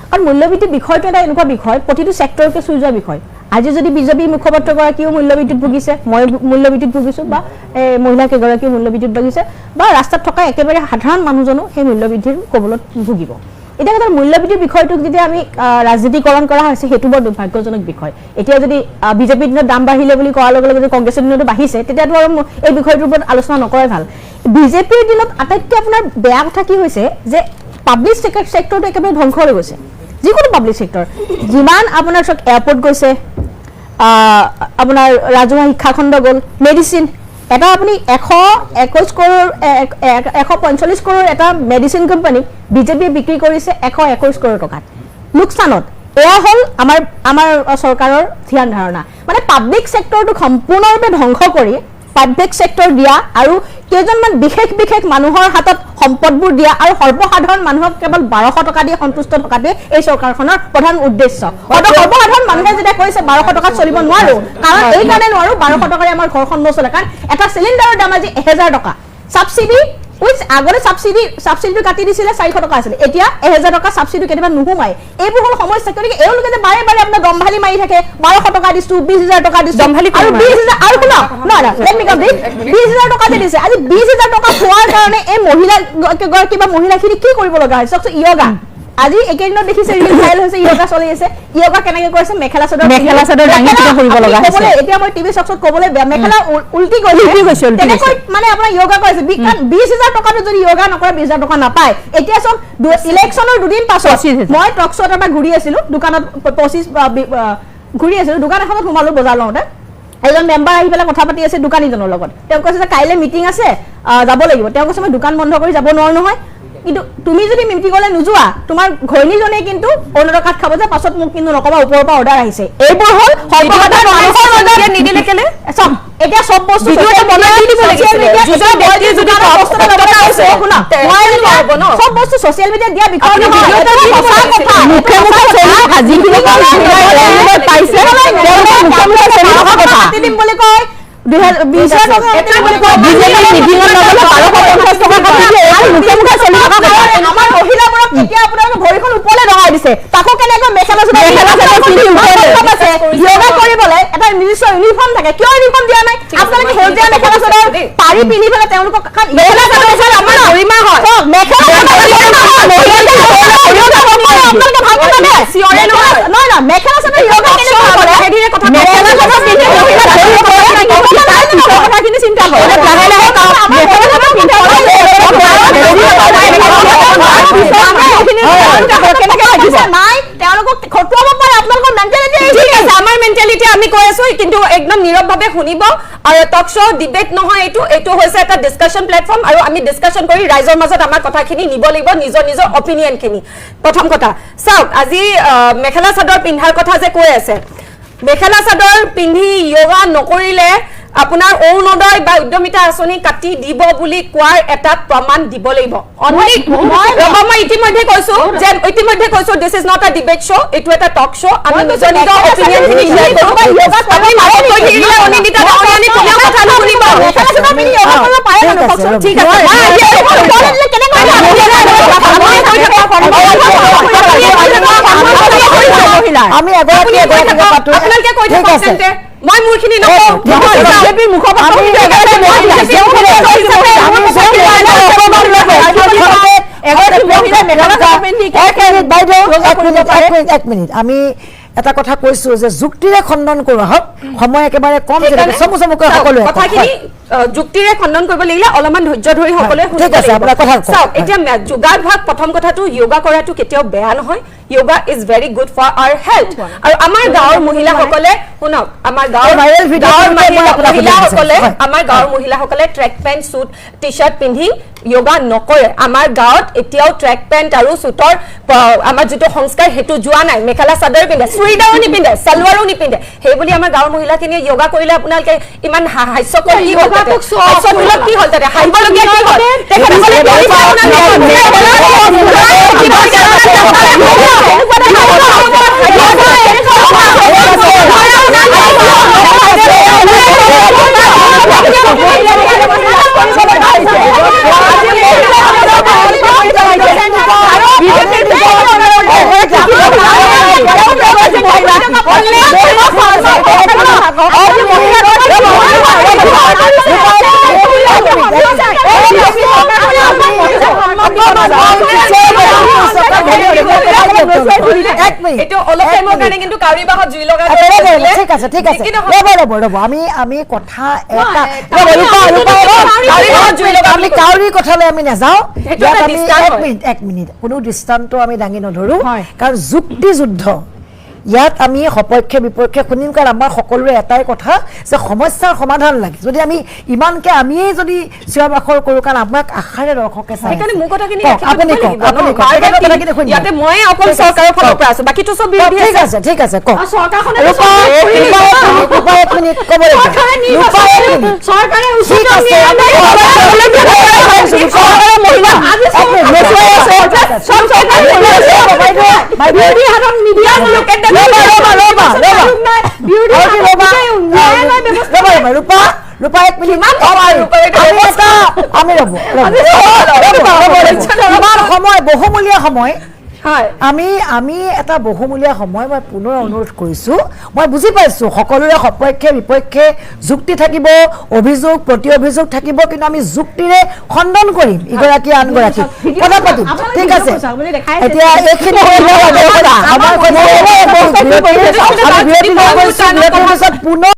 কাৰণ মূল্যবৃদ্ধিৰ বিষয়টো এটা এনেকুৱা বিষয়, প্ৰতিটো ছেক্টৰকে চুই যোৱা বিষয়। আজি যদি বিজেপি মুখপাত্ৰগৰাকীও মূল্যবৃদ্ধিত ভুগিছে, মই মূল্যবৃদ্ধিত ভুগিছোঁ, বা মহিলা কেইগৰাকীও মূল্যবৃদ্ধিত ভুগিছে, বা ৰাস্তাত থকা একেবাৰে সাধাৰণ মানুহজনো সেই মূল্যবৃদ্ধিৰ কবলত ভুগিব। এতিয়া কথা মূল্যবৃদ্ধিৰ বিষয়টোক যেতিয়া আমি ৰাজনীতিকৰণ কৰা হৈছে, সেইটো বৰ দুৰ্ভাগ্যজনক বিষয়। এতিয়া যদি বিজেপিৰ দিনত দাম বাঢ়িলে বুলি কোৱাৰ লগে লগে যদি কংগ্ৰেছৰ দিনতো বাঢ়িছে, তেতিয়াতো আৰু এই বিষয়টোৰ ওপৰত আলোচনা নকৰাই ভাল। বিজেপিৰ দিনত আটাইতকৈ আপোনাৰ বেয়া কথা কি হৈছে যে পাব্লিক ছেক্টৰটো একেবাৰে ধ্বংস হৈ গৈছে। যিকোনো পাব্লিক ছেক্টৰ, যিমান আপোনাৰ চব এয়াৰপৰ্ট গৈছে, আপোনাৰ ৰাজহুৱা শিক্ষাখণ্ড গ'ল, মেডিচিন, এটা আপুনি 141 কৰোৰ 145 কৰোৰ এটা মেডিচিন কোম্পানীক বিজেপিয়ে বিক্ৰী কৰিছে 121 কৰোৰ টকাত, লোকচানত। এয়া হ'ল আমাৰ চৰকাৰৰ ধ্যান ধাৰণা, মানে পাব্লিক ছেক্টৰটোক সম্পূৰ্ণৰূপে ধ্বংস কৰি প্ৰাইভেট ছেক্টৰ দিয়া, আৰু কেইজনমান বিশেষ মানুহৰ হাতত সম্পদবোৰ দিয়া, আৰু সৰ্বসাধাৰণ মানুহক কেৱল 1200 টকা দিয়ে সন্তুষ্ট থকাটোৱে এই চৰকাৰখনৰ প্ৰধান উদ্দেশ্য। সৰ্বসাধাৰণ মানুহে যেতিয়া কৈছে 1200 টকাত চলিব নোৱাৰো, কাৰণ এই কাৰণে নোৱাৰো 1200 টকাৰে আমাৰ ঘৰখন নচলে, কাৰণ এটা চিলিণ্ডাৰৰ দাম আজি 1000 টকা। ছাবচিডি আগতে ছাবচিডিটো কাটি দিছিলে 400 টকা আছিলে, এতিয়া 1000 টকা ছাবচিডি কেতিয়াবা নোসোমায়। এইবোৰ হ'ল সমস্যা। গতিকে এওঁলোকে যে বাৰে বাৰে আপোনাৰ দম্ভালি মাৰি থাকে, 1200 টকা দিছো, 20000 টকা দিছো, আৰু 20000 আৰু শুনক, নহয় 20000 টকা যে দিছে, আজি 20000 টকা খোৱাৰ কাৰণে এই মহিলাগৰাকী বা মহিলাখিনি কি কৰিব লগা হয় চাওকচোন। য়োগা আজি একেদিনত দেখিছে ৰিল ভাইৰেল হৈছে, য়োগা চলি আছে। য়োগা কেনেকে কৰিছে, মেখেলা চাদৰ দাঙি কৰিব লগা হৈছে। এতিয়া মই টিভি চকচত ক'বলৈ বেয়া, মেখেলা উল্টি গৈছে, তেনেকৈ মানে আপোনাৰ য়োগা কৰিছে। 20000 টকাটো যদি য়োগা নকৰে 20000 টকা নাপায়। এতিয়া চব ইলেকশ্যনৰ দুদিন পাছত মই টক শ্ব'ত এটা ঘূৰি আছিলো, দোকানত 25 ঘূৰি আছিলো, দোকান এখনত সোমালো বজাৰ লওঁতে, এজন মেম্বাৰ আহি পেলাই কথা পাতি আছে দোকানীজনৰ লগত। তেওঁ কৈছে যে কাইলৈ মিটিং আছে, যাব লাগিব। তেওঁ কৈছে মই দোকান বন্ধ কৰি যাব নোৱাৰো নহয়, কিন্তু তুমি যদি মিটিঙলৈ নোযোৱা তোমাৰ ঘৈণীজনে কিন্তু অন্য কাঠ খাব যে, পাছত মোক কিন্তু নকবা ওপৰৰ পৰা অৰ্ডাৰ আহিছে। এইবোৰ হ'ল নিদিলে কেলে চব এতিয়া চব বস্তু চব বস্তু ছচিয়েল মিডিয়াত দিয়া বিষয় দিম বুলি কয়। 2020 আমাৰ মহিলাবোৰক এতিয়া আপোনালোকে ভৰিখন ওপৰলৈ লগাই দিছে, তাকো কেনেকৈ মেখেলা য়োগা কৰিবলৈ এটা নিৰ্দিষ্ট ইউনিফৰ্ম থাকে। কিয় ইউনিফৰ্ম দিয়া নাই? আপোনালোকে সেউজীয়া মেখেলা চাদৰ পাৰি পিন্ধি পেলাই তেওঁলোকক মেখেলা চাদৰ আমাৰ গৰিমা হয়, মেখেলা নহয় মেখেলা চাদৰ য়োগা কেনেকৈ কৰে, মেখেলা চাদৰ পিন্ধি কথাখিনি চিন্তা কৰে। নাই তেওঁলোকক খটুৱাব পাৰে, আপোনালোকৰ মেণ্টেলিটি ঠিক আছে। আমাৰ মেণ্টেলিটি আমি কৈ আছো, কিন্তু একদম নীৰৱভাৱে শুনিব। আৰু টক শ্ব' ডিবেট নহয়, এইটো হৈছে এটা ডিছকাশ্যন প্লেটফৰ্ম, আৰু আমি ডিছকাশ্যন কৰি ৰাইজৰ মাজত আমাৰ কথাখিনি নিব লাগিব, নিজৰ অপিনিয়নখিনি। প্ৰথম কথা চাওক, আজি মেখেলা চাদৰ পিন্ধাৰ কথা যে কৈ আছে, মেখেলা চাদৰ পিন্ধি য়োগা নকৰিলে আপোনাৰ অৰুণোদয় বা উদ্যমিতা আঁচনি কাটি দিব বুলি কোৱাৰ এটা প্ৰমাণ দিব লাগিব মই ইতিমধ্যে কৈছো this is not a debate show' এইটো এটা টক শ্ব' আমি নিজৰ নিজৰ অপিনিয়ন খিনি শ্বেয়াৰ কৰোঁ আপুনি মাজত কৈ থাকিলে অনিন্দিতা ডাঙৰীয়ানী কোনেও কথা নুশুনিব ঠিক আমি আপোনালোকে কৈ থাকক তেন্তে মই মোৰখিনি নকওঁ আমি এটা কথা কৈছো যে যুক্তিৰে খণ্ডন কৰোঁ হওক সময় একেবাৰে কম চমুকৈ সকলোৱে কথাখিনি যুক্তিৰে খণ্ডন কৰিব লাগিলে অলপমান ধৈৰ্য ধৰি সকলোৱে ঠিক আছে আপোনাৰ কথা চাওক এতিয়া যোগাভ্যাস প্ৰথম কথাটো য়োগা কৰাটো কেতিয়াও বেয়া নহয় yoga is very good for our health আৰু আমাৰ গাঁৱৰ মহিলাসকলে শুনক আমাৰ গাঁৱৰ মহিলাসকলে track pant suit T shirt পিন্ধি yoga নকৰে আমাৰ গাঁৱত এতিয়াও ট্ৰেক পেণ্ট আৰু স্যুটৰ আমাৰ যিটো সংস্কাৰ হেতু যোৱা নাই মেখেলা চাদৰ পিন্ধে চুৰিদাৰো নিপিন্ধে সালোৱাৰো নিপিন্ধে সেই বুলি আমাৰ গাঁৱৰ মহিলাখিনিয়ে yoga কৰিলে আপোনালোকে ইমান হাস্যকৰ কি হ'ল কি হ'ল তাতে হাঁহিবলগীয়া কি হ'ল আমি কথা কাউৰী কথালৈ আমি নাযাওঁ এক মিনিট কোনো দৃষ্টান্ত আমি দাঙি নধৰো কাৰণ যুক্তি যুদ্ধ ইয়াত আমি সপক্ষে বিপক্ষে শুনিম কাৰণ আমাৰ সকলোৰে এটাই কথা যে সমস্যাৰ সমাধান লাগে যদি আমি ইমানকে আমিয়ে যদি চিঞৰ বাখৰ কৰোঁ কাৰণ আমাক আশাৰে দৰ্শকে চাই সেইকাৰণে মোৰ কথাখিনি ইয়াতে মই অকল চৰকাৰৰ ফালৰ পৰা আছো বাকীটো চব বিৰোধী আছে ঠিক আছে কওক চৰকাৰখনে এক মিনিট ক'ব চৰকাৰে ৰূপা এক মিনিট আমি ৰ'ব সময় বহুমূলীয়া সময় আমি এটা বহুমূলীয়া সময় মই পুনৰ অনুৰোধ কৰিছোঁ মই বুজি পাইছোঁ সকলোৰে সপক্ষে বিপক্ষে যুক্তি থাকিব অভিযোগ প্ৰতি অভিযোগ থাকিব কিন্তু আমি যুক্তিৰে খণ্ডন কৰিম ইগৰাকী আনগৰাকী কথা পাতিম ঠিক আছে এতিয়া এইখিনি পুনৰ